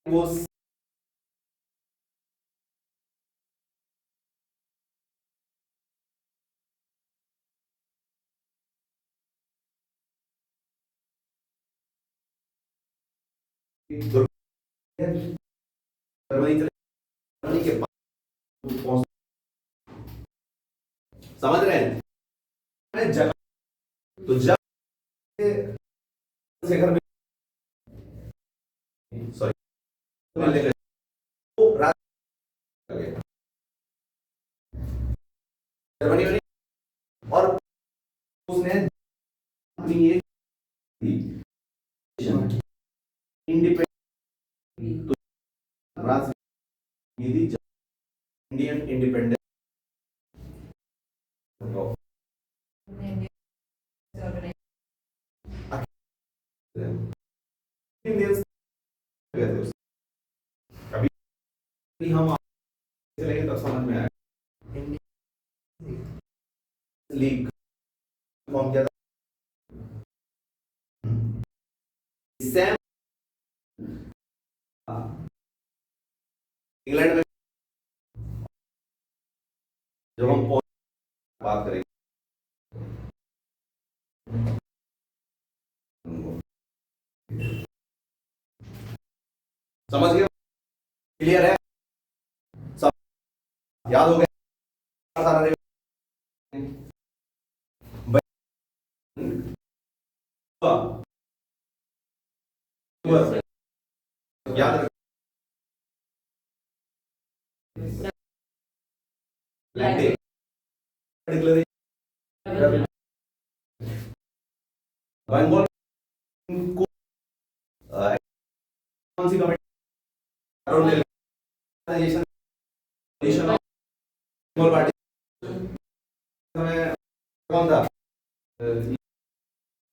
वो Germany Germany के पास समझ रहे हैं जगह। तो जब से घर में सॉरी तो जर्मनी में और उसने अपनी एक इंडिपेंडेंट इंडियन इंडिपेंडेंस कभी हम चलेंगे तब समझ में आएगा। लीग फॉर्म किया था सैम इंग्लैंड में। जब हम बात करेंगे समझ गए? क्लियर है? सब याद हो गया सारा? याद रख बंगाल को कौन सी कमेटी बंगाल पार्टी में कौन था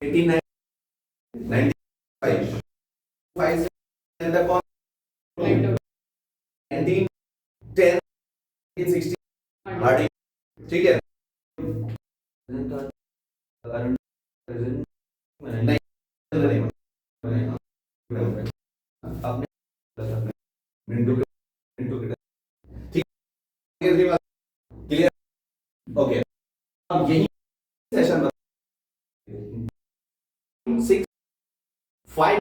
1895 से कौन 1910 1960 पार्टी। ठीक है नहीं आपने मिनटों के ठीक है क्लियर? ओके अब यही सेशन 6 5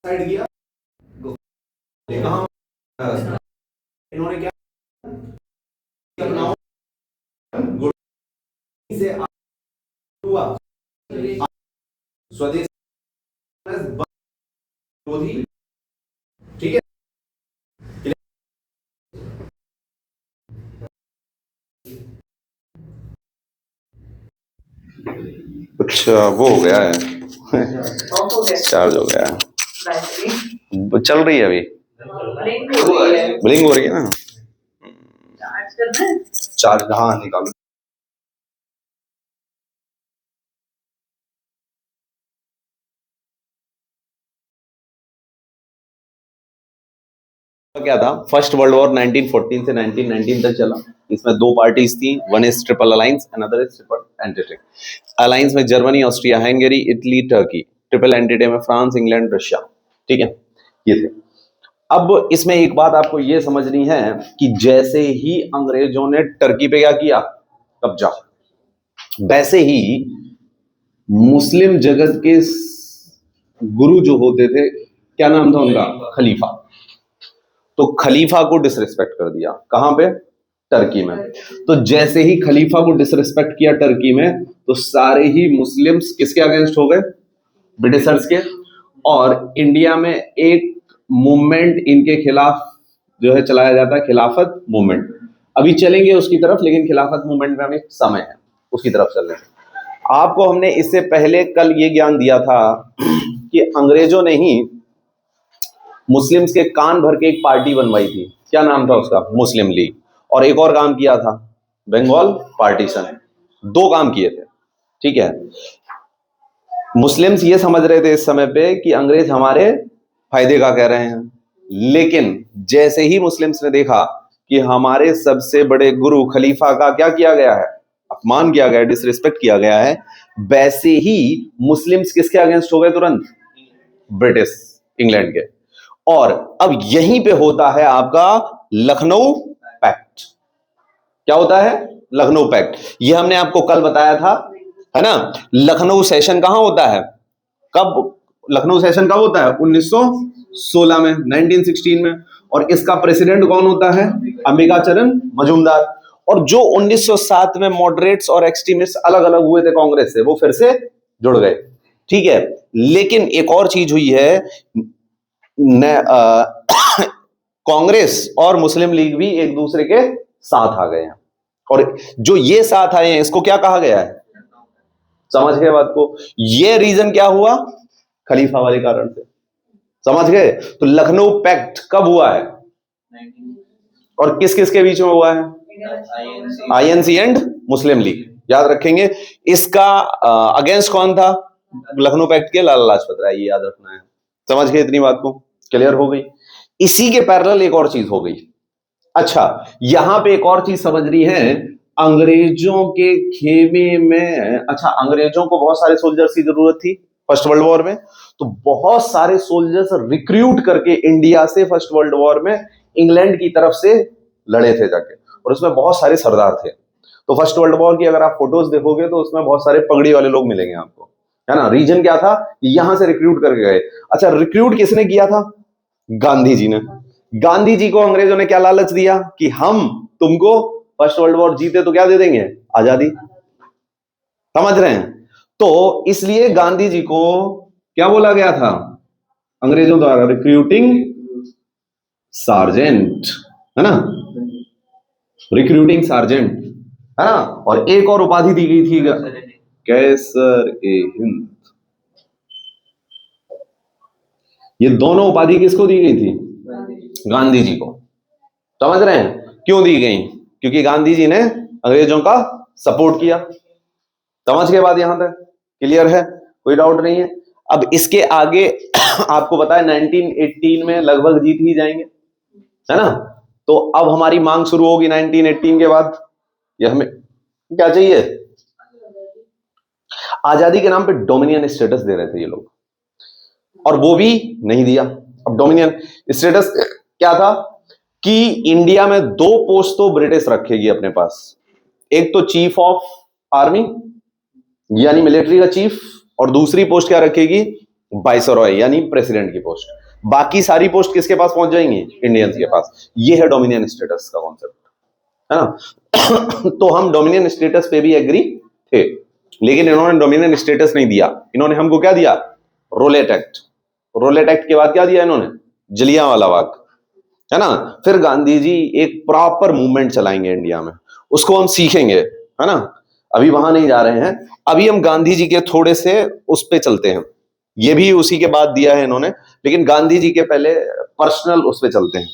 साइड किया कहां इन्होंने क्या अपना गुड़ से हुआ स्वदेश विरोधी। ठीक है अच्छा वो हो गया है चार्ज हो गया है चल रही है अभी ब्लिंक हो रही है ना चार्ज हाँ निकालो। क्या था फर्स्ट वर्ल्ड वॉर 1914 से 1919 तक चला। इसमें दो पार्टीज थी, one is triple alliance another is triple entity. Alliance में Germany Austria Hungary Italy Turkey, triple entity में फ्रांस इंग्लैंड रशिया। ठीक है ये थे। अब इसमें एक बात आपको ये समझनी है कि जैसे ही अंग्रेजों ने टर्की पे क्या किया कब्जा, वैसे ही मुस्लिम जगत के गुरु जो होते थे क्या नाम था उनका खलीफा, तो खलीफा को डिसरिस्पेक्ट कर दिया। कहां पे? टर्की में। तो जैसे ही खलीफा को डिसरिस्पेक्ट किया टर्की में तो सारे ही मुस्लिम्स किसके अगेंस्ट हो गए? ब्रिटिशर्स के। और इंडिया में एक मूवमेंट इनके खिलाफ जो है चलाया जाता है, खिलाफत मूवमेंट। अभी चलेंगे उसकी तरफ, लेकिन खिलाफत मूवमेंट में हमें समय है उसकी तरफ चलने। आपको हमने इससे पहले कल ये ज्ञान दिया था कि अंग्रेजों ने ही मुस्लिम्स के कान भर के एक पार्टी बनवाई थी। क्या नाम था उसका? मुस्लिम लीग। और एक और काम किया था, बंगाल पार्टीशन। दो काम किए थे। ठीक है, मुस्लिम्स ये समझ रहे थे इस समय पे कि अंग्रेज हमारे फायदे का कह रहे हैं, लेकिन जैसे ही मुस्लिम्स ने देखा कि हमारे सबसे बड़े गुरु खलीफा का क्या किया गया है, अपमान किया गया, डिसरिस्पेक्ट किया गया है, वैसे ही मुस्लिम्स किसके अगेंस्ट हो गए तुरंत? ब्रिटिश इंग्लैंड के। और अब यहीं पे होता है आपका लखनऊ पैक्ट। क्या होता है? लखनऊ पैक्ट। ये हमने आपको कल बताया था, है ना। लखनऊ सेशन कहां होता है? कब लखनऊ सेशन कब होता है? 1916 में, 1916 में। और इसका प्रेसिडेंट कौन होता है? अंबिका चरण मजूमदार। और जो 1907 में मॉडरेट्स और एक्सट्रीमिस्ट अलग अलग हुए थे कांग्रेस से, वो फिर से जुड़ गए। ठीक है, लेकिन एक और चीज हुई है, कांग्रेस और मुस्लिम लीग भी एक दूसरे के साथ आ गए हैं। और जो ये साथ आए हैं, इसको क्या कहा गया है? समझ गए बात को? ये रीजन क्या हुआ? खलीफा वाले कारण से। समझ गए? तो लखनऊ पैक्ट कब हुआ है और किस किस के बीच में हुआ है? INC and Muslim league. याद रखेंगे। इसका अगेंस्ट कौन था लखनऊ पैक्ट के? लाला लाजपत राय। ये याद रखना है। समझ गए इतनी बात को? क्लियर हो गई। इसी के पैरेलल एक और चीज हो गई। अच्छा, यहां पे एक और चीज समझ रही है, अंग्रेजों के खेमे में, अच्छा अंग्रेजों को बहुत सारे सोल्जर्स की जरूरत थी फर्स्ट वर्ल्ड वॉर में, तो बहुत सारे सोल्जर्स रिक्रूट करके इंडिया से फर्स्ट वर्ल्ड वॉर में इंग्लैंड की तरफ से लड़े थे जाके, और उसमें बहुत सारे सरदार थे। तो फर्स्ट वर्ल्ड वॉर की अगर आप फोटोज देखोगे तो उसमें बहुत सारे पगड़ी वाले लोग मिलेंगे आपको, है ना। रीजन क्या था? यहां से रिक्रूट करके गए। अच्छा, रिक्रूट किसने किया था? गांधी जी ने। गांधी जी को अंग्रेजों ने क्या लालच दिया कि हम तुमको फर्स्ट वर्ल्ड वॉर जीते तो क्या दे देंगे? आजादी। समझ रहे हैं? तो इसलिए गांधी जी को क्या बोला गया था अंग्रेजों द्वारा? रिक्रूटिंग सार्जेंट, है ना। रिक्रूटिंग सार्जेंट, है ना। और एक और उपाधि दी गई थी, कैसर ए हिंद। ये दोनों उपाधि किसको दी गई थी? गांधी जी को। समझ रहे हैं? क्यों दी गई? क्योंकि गांधी जी ने अंग्रेजों का सपोर्ट किया। समझ के बाद यहां तक क्लियर है? कोई डाउट नहीं है? अब इसके आगे आपको पता है 1918 में लगभग जीत ही जाएंगे, है ना। तो अब हमारी मांग शुरू होगी 1918 के बाद। ये हमें क्या चाहिए? आजादी के नाम पे डोमिनियन स्टेटस दे रहे थे ये लोग, और वो भी नहीं दिया। अब डोमिनियन स्टेटस क्या था कि इंडिया में 2 पोस्ट तो ब्रिटिश रखेगी अपने पास। एक तो चीफ ऑफ आर्मी यानी मिलिट्री का चीफ, और दूसरी पोस्ट क्या रखेगी? वाइसरॉय यानी प्रेसिडेंट की पोस्ट। बाकी सारी पोस्ट किसके पास पहुंच जाएंगी? इंडियंस के पास। ये है डोमिनियन स्टेटस का कॉन्सेप्ट, है ना। तो हम डोमिनियन स्टेटस पे भी एग्री थे, लेकिन इन्होंने डोमिनियन स्टेटस नहीं दिया। इन्होंने हमको क्या दिया? Roulette act. रोलेट एक्ट के बाद क्या दिया इन्होंने? जलियांवाला बाग, है ना। फिर गांधी जी एक प्रॉपर मूवमेंट चलाएंगे इंडिया में, उसको हम सीखेंगे, है ना। अभी वहां नहीं जा रहे हैं, अभी हम गांधी जी के थोड़े से उस पे चलते हैं। ये भी उसी के बाद दिया है इन्होंने, लेकिन गांधी जी के पहले पर्सनल उस पे चलते हैं।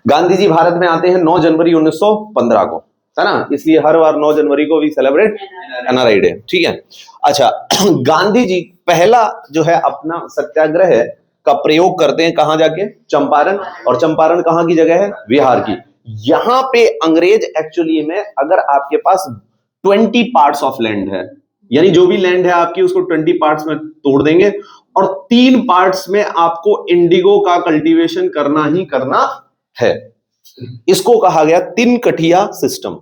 गांधी जी भारत में आते हैं 9 जनवरी 1915 को, है ना। इसलिए हर बार 9 जनवरी को भी सेलिब्रेट एनआरआई डे। ठीक है। अच्छा, गांधी जी पहला जो है अपना सत्याग्रह का प्रयोग करते हैं कहां जाके? चंपारण। और चंपारण कहां की जगह है? बिहार की। यहां पे अंग्रेज एक्चुअली में, अगर आपके पास 20 पार्ट्स ऑफ लैंड है, यानी जो भी लैंड है आपकी उसको 20 पार्ट्स में तोड़ देंगे, और 3 पार्ट्स में आपको इंडिगो का कल्टीवेशन करना ही करना है। इसको कहा गया 3 कठिया सिस्टम।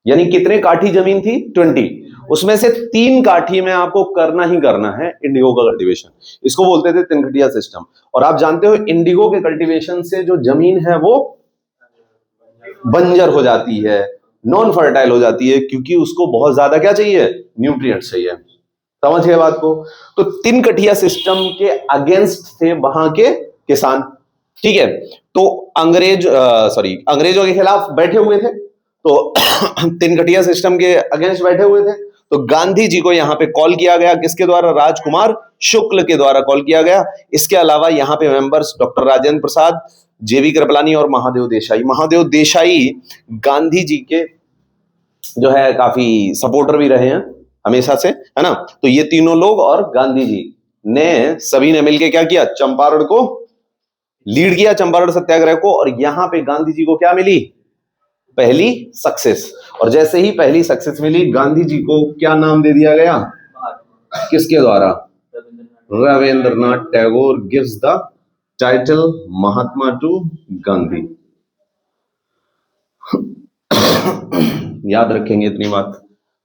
यानी कितने काठी जमीन थी? 20, उसमें से 3 काठी में आपको करना ही करना है इंडिगो का कल्टीवेशन। इसको बोलते थे 3 कठिया सिस्टम। और आप जानते हो इंडिगो के कल्टीवेशन से जो जमीन है वो बंजर हो जाती है, नॉन फर्टाइल हो जाती है, क्योंकि उसको बहुत ज्यादा क्या चाहिए? न्यूट्रिएंट्स चाहिए। समझ गए बात को? तो 3 कठिया सिस्टम के अगेंस्ट थे वहां के किसान। ठीक है। तो अंग्रेजों के खिलाफ बैठे हुए थे, तो 3 कठिया सिस्टम के अगेंस्ट बैठे हुए थे। तो गांधी जी को यहां पे कॉल किया गया, किसके द्वारा? राजकुमार शुक्ल के द्वारा कॉल किया गया। इसके अलावा यहां पे मेंबर्स डॉक्टर राजेंद्र प्रसाद, जेबी कृपलानी और महादेव देसाई। महादेव देसाई गांधी जी के जो है काफी सपोर्टर भी रहे हैं हमेशा से, है ना। तो ये तीनों लोग और गांधी जी ने सभी ने मिलकर क्या किया? चंपारण को लीड किया, चंपारण सत्याग्रह को। और यहां पे गांधी जी को क्या मिली? पहली सक्सेस। और जैसे ही पहली सक्सेस मिली, गांधी जी को क्या नाम दे दिया गया? किसके द्वारा? Rabindranath Tagore gives the title Mahatma to Gandhi. याद रखेंगे इतनी बात।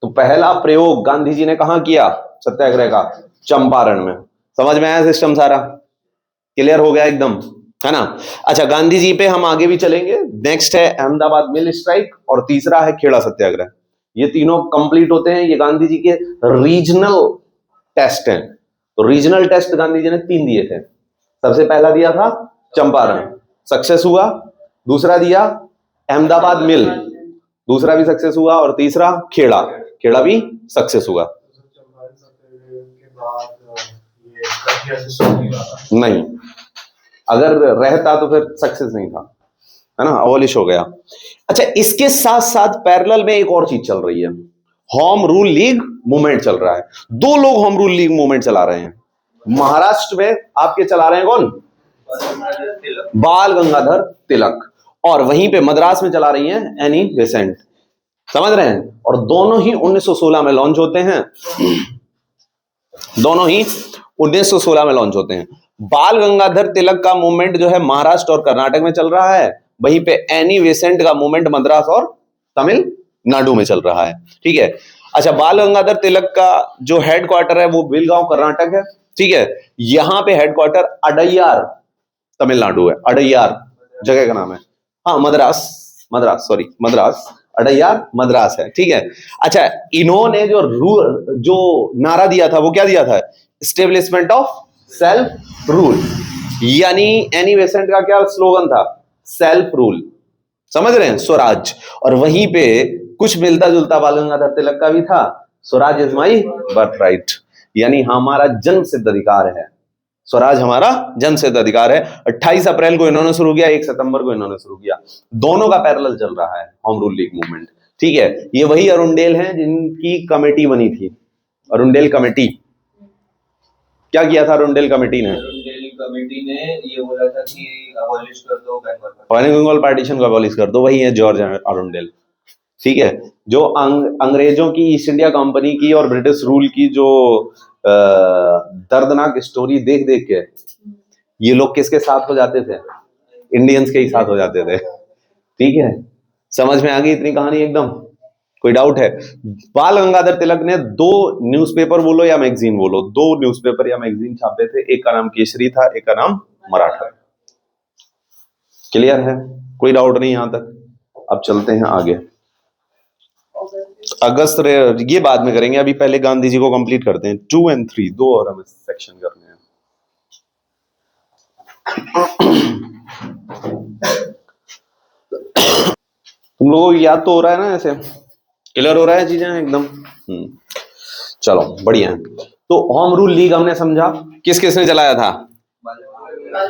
तो पहला प्रयोग गांधी जी ने कहां किया सत्याग्रह का? चंपारण में। समझ में आया सिस्टम सारा? क्लियर हो गया एकदम, है ना? अच्छा, गांधी जी पे हम आगे भी चलेंगे। नेक्स्ट है अहमदाबाद मिल स्ट्राइक और तीसरा है खेड़ा सत्याग्रह। ये तीनों कंप्लीट होते हैं। ये गांधी जी के रीजनल टेस्ट हैं। तो रीजनल टेस्ट गांधी जी ने 3 दिए थे। सबसे पहला दिया था चंपारण, सक्सेस हुआ। दूसरा दिया अहमदाबाद मिल, दूसरा भी सक्सेस हुआ। और तीसरा खेड़ा, खेड़ा भी सक्सेस हुआ। नहीं, अगर रहता तो फिर सक्सेस नहीं था, है ना? अबॉलिश हो गया। अच्छा, इसके साथ साथ पैरेलल में एक और चीज चल रही है, होम रूल लीग मूवमेंट चल रहा है। 2 लोग होम रूल लीग मूवमेंट चला रहे हैं। महाराष्ट्र में आपके चला रहे हैं कौन? बाल गंगाधर तिलक। और वहीं पे मद्रास में चला रही हैं एनी बेसेंट। समझ रहे हैं? और दोनों ही 1916 में लॉन्च होते हैं। दोनों ही 1916 में लॉन्च होते हैं। बाल गंगाधर तिलक का मूवमेंट जो है महाराष्ट्र और कर्नाटक में चल रहा है, वहीं पे एनी बेसेंट का मूवमेंट मद्रास और तमिलनाडु में चल रहा है। ठीक है। अच्छा, बाल गंगाधर तिलक का जो हेडक्वार्टर है वो बेलगांव कर्नाटक है। ठीक है। यहां पे हेडक्वार्टर अडैयार तमिलनाडु है। अडैयार जगह का नाम है। हाँ, मद्रास अडैयार मद्रास है। ठीक है। अच्छा, इन्होंने जो नारा दिया था वो क्या दिया था? Establishment of self rule. यानी एनी बेसेंट का क्या स्लोगन था? Self rule. समझ रहे हैं? स्वराज। और वहीं पे कुछ मिलता जुलता बाल गंगाधर तिलक का भी था, Swaraj is my birth right. यानी हमारा जन्म सिद्ध अधिकार है, स्वराज हमारा जन्म सिद्ध अधिकार है। 28 अप्रैल को इन्होंने शुरू किया, 1 सितंबर को इन्होंने शुरू किया। दोनों का पैरेलल चल रहा है होम रूल लीग मूवमेंट। ठीक है। ये वही अरुणडेल हैं जिनकी कमेटी बनी थी, अरुणडेल कमेटी। क्या किया था अरुणडेल कमेटी ने? ये बोला था कि अबॉलिश कर दो बंगाल पार्टीशन को अबॉलिश कर दो। वही है जॉर्ज अरुणडेल। ठीक है। जो अंग्रेजों की ईस्ट इंडिया कंपनी की और ब्रिटिश रूल की जो दर्दनाक स्टोरी देख देख के ये लोग किसके साथ हो जाते थे? इंडियंस के ही साथ हो जाते थे। ठीक है। समझ में आ गई इतनी कहानी एकदम? कोई डाउट है? बाल गंगाधर तिलक ने 2 न्यूज़पेपर बोलो या मैगजीन बोलो, 2 न्यूज़पेपर या मैगजीन छापे थे। एक का नाम केसरी था, एक का नाम मराठा। क्लियर है? कोई डाउट नहीं यहां तक? अब चलते हैं आगे। अगस्त ये बाद में करेंगे, अभी पहले गांधी जी को कंप्लीट करते हैं। 2 और 3 2 और हमें सेक्शन करने हैं। तुम लोगों को याद तो हो रहा है ना? ऐसे क्लियर हो रहा है चीजें एकदम? चलो बढ़िया है। तो होम रूल लीग हमने समझा किस किस ने चलाया था?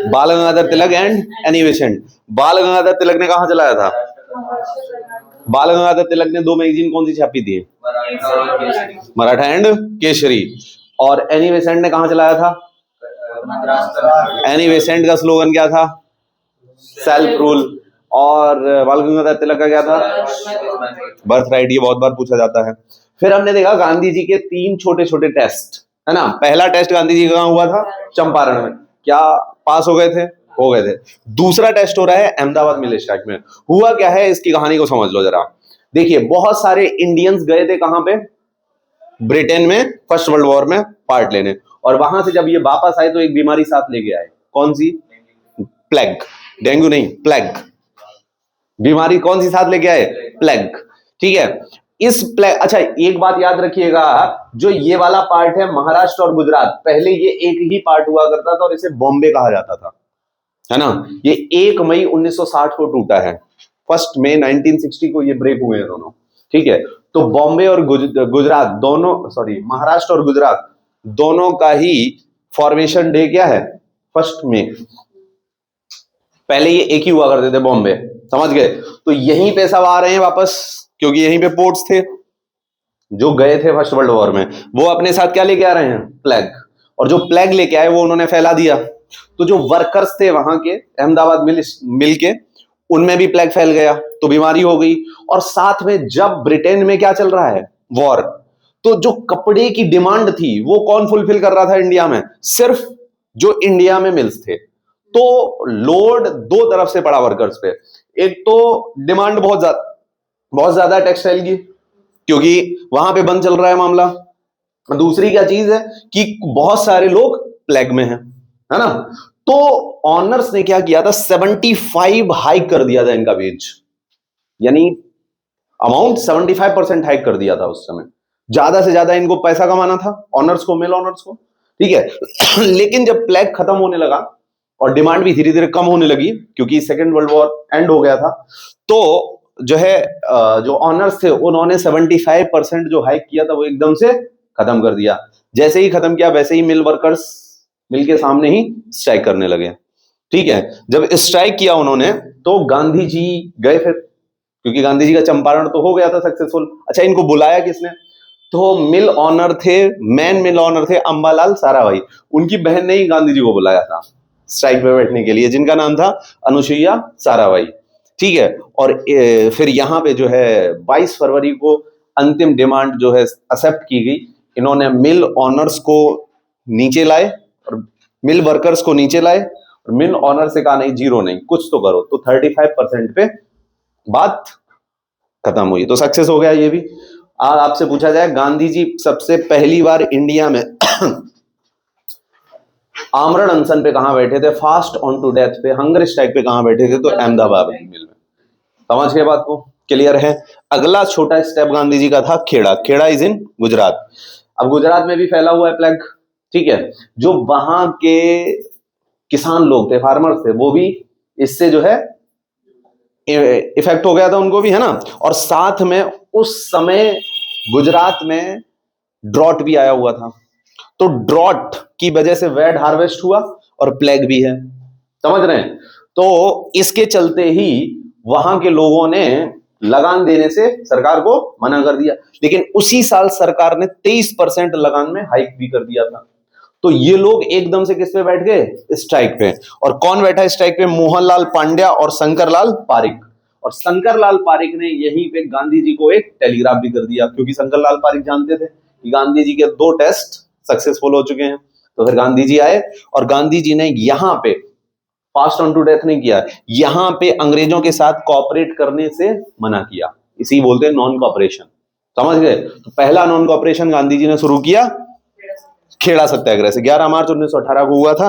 बाल Gangadhar Tilak and Annie Besant. बाल गंगाधर तिलक ने कहां चलाया था? बाल गंगाधर तिलक ने 2 मैगजीन कौन सी छापी थी? मराठा एंड केसरी। और एनी बेसेंट ने कहां चलाया था? एनी बेसेंट का स्लोगन क्या था? Self rule. और बाल गंगाधर तिलक का क्या था? Birth right. ये बहुत बार पूछा जाता है। फिर हमने देखा गांधी जी के 3 छोटे छोटे टेस्ट, है ना? पहला टेस्ट गांधी जी का कहां हुआ था? चंपारण में। क्या पास हो गए थे? हो गए थे। दूसरा टेस्ट हो रहा है अहमदाबाद मिल स्ट्राइक में। हुआ क्या है इसकी कहानी को समझ लो जरा। देखिए, बहुत सारे इंडियंस गए थे कहां पे? ब्रिटेन में, फर्स्ट वर्ल्ड वॉर में पार्ट लेने। और वहां से जब ये वापस आए तो एक बीमारी साथ लेके आए। कौन सी? प्लेग। डेंगू नहीं, प्लेग। बीमारी कौन सी साथ लेके आए? प्लेग। ठीक है। इस प्लेग, अच्छा एक बात याद रखिएगा, जो ये वाला पार्ट है महाराष्ट्र और गुजरात, पहले ये एक ही पार्ट हुआ करता था और इसे बॉम्बे कहा जाता था, है ना? ये 1 मई 1960 को टूटा है। 1 मई 1960 को ये ब्रेक हुए हैं दोनों। ठीक है। तो बॉम्बे और गुजरात दोनों, सॉरी महाराष्ट्र और गुजरात दोनों का ही फॉर्मेशन डे क्या है? 1 मई। पहले ये एक ही हुआ करते थे बॉम्बे। समझ गए? तो यहीं पे सब आ रहे हैं वापस, क्योंकि यहीं पे पोर्ट्स थे। जो गए थे फर्स्ट वर्ल्ड वॉर में वो अपने साथ क्या लेके आ रहे हैं? प्लेग। और जो प्लेग लेके आए वो उन्होंने फैला दिया। तो जो वर्कर्स थे वहां के अहमदाबाद मिल के, उनमें भी प्लेग फैल गया, तो बीमारी हो गई। और साथ में जब ब्रिटेन में क्या चल रहा है? वॉर। तो जो कपड़े की डिमांड थी वो कौन फुलफिल कर रहा था इंडिया में? सिर्फ जो इंडिया में मिल्स थे। तो लोड दो तरफ से पड़ा वर्कर्स पे। एक तो डिमांड बहुत ज्यादा टेक्सटाइल की, क्योंकि वहां पे बंद चल रहा है मामला। दूसरी क्या चीज है कि बहुत सारे लोग प्लेग में हैं, है ना। तो ऑनर्स ने क्या किया था, 75 हाइक कर दिया था इनका वेज, यानी अमाउंट 75% हाइक कर दिया था उस समय। ज्यादा से ज्यादा इनको पैसा कमाना था, ऑनर्स को, मेल ऑनर्स को, ठीक है। लेकिन जब प्लेग खत्म होने लगा और डिमांड भी धीरे धीरे कम होने लगी, क्योंकि सेकेंड वर्ल्ड वॉर एंड हो गया था, तो जो है जो ऑनर्स थे उन्होंने 75% जो हाइक किया था वो एकदम से खत्म कर दिया। जैसे ही खत्म किया वैसे ही मिल वर्कर्स मिल के सामने ही स्ट्राइक करने लगे, ठीक है। जब स्ट्राइक किया उन्होंने तो गांधी जी गए फिर, क्योंकि गांधी जी का चंपारण तो हो गया था सक्सेसफुल। अच्छा, इनको बुलाया किसने, तो मिल ऑनर थे, मैन मिल ऑनर थे अंबालाल साराभाई, उनकी बहन ने ही गांधी जी को बुलाया था स्ट्राइक पे बैठने के लिए, जिनका नाम था अनुसुईया साराभाई, ठीक है। और फिर यहाँ पे जो है 22 फरवरी को अंतिम डिमांड जो है एक्सेप्ट की गई। इन्होंने मिल ऑनर्स को नीचे लाए और मिल वर्कर्स को नीचे लाए, और मिल ऑनर से कहा नहीं, जीरो नहीं, कुछ तो करो। तो 35% पे बात खत्म हुई, तो सक्सेस हो गया ये भी। आज आपसे पूछा जाए गांधी जी सबसे पहली बार इंडिया में आमरण अनशन पे कहां बैठे थे, फास्ट ऑन टू डेथ पे, हंगर स्ट्राइक पे कहां बैठे थे, तो अहमदाबाद मिल में। समझ गए बात को, क्लियर है। अगला छोटा स्टेप गांधी जी का था खेड़ा। Kheda is in Gujarat. अब गुजरात में भी फैला हुआ है प्लेग, ठीक है। जो वहां के किसान लोग थे, फार्मर्स थे, वो भी इससे जो है इफेक्ट हो गया था उनको भी, है ना। और साथ में उस समय गुजरात में ड्रॉट भी आया हुआ था, तो ड्रॉट की वजह से वेड हार्वेस्ट हुआ और प्लेग भी है, समझ रहे हैं। तो इसके चलते ही वहां के लोगों ने लगान देने से सरकार को मना कर दिया, लेकिन उसी साल सरकार ने 23% लगान में हाइक भी कर दिया था। तो ये लोग एकदम से किस पे बैठ गए, स्ट्राइक पे। और कौन बैठा स्ट्राइक पे, मोहनलाल पांड्या और शंकरलाल पारिक। और शंकरलाल पारिक ने यहीं पे गांधी जी को एक टेलीग्राफ भी कर दिया, क्योंकि शंकरलाल पारिक जानते थे कि गांधी जी के 2 टेस्ट सक्सेसफुल हो चुके हैं। तो फिर गांधी जी आए और गांधी जी ने यहां पे फास्ट ऑन टू डेथ नहीं किया, यहां पे अंग्रेजों के साथ कोऑपरेट करने से मना किया, इसी बोलते हैं नॉन कोऑपरेशन, समझ गए। तो पहला नॉन कोऑपरेशन गांधी जी ने शुरू किया खेड़ा सत्याग्रह से, 11 मार्च 1918 को हुआ था।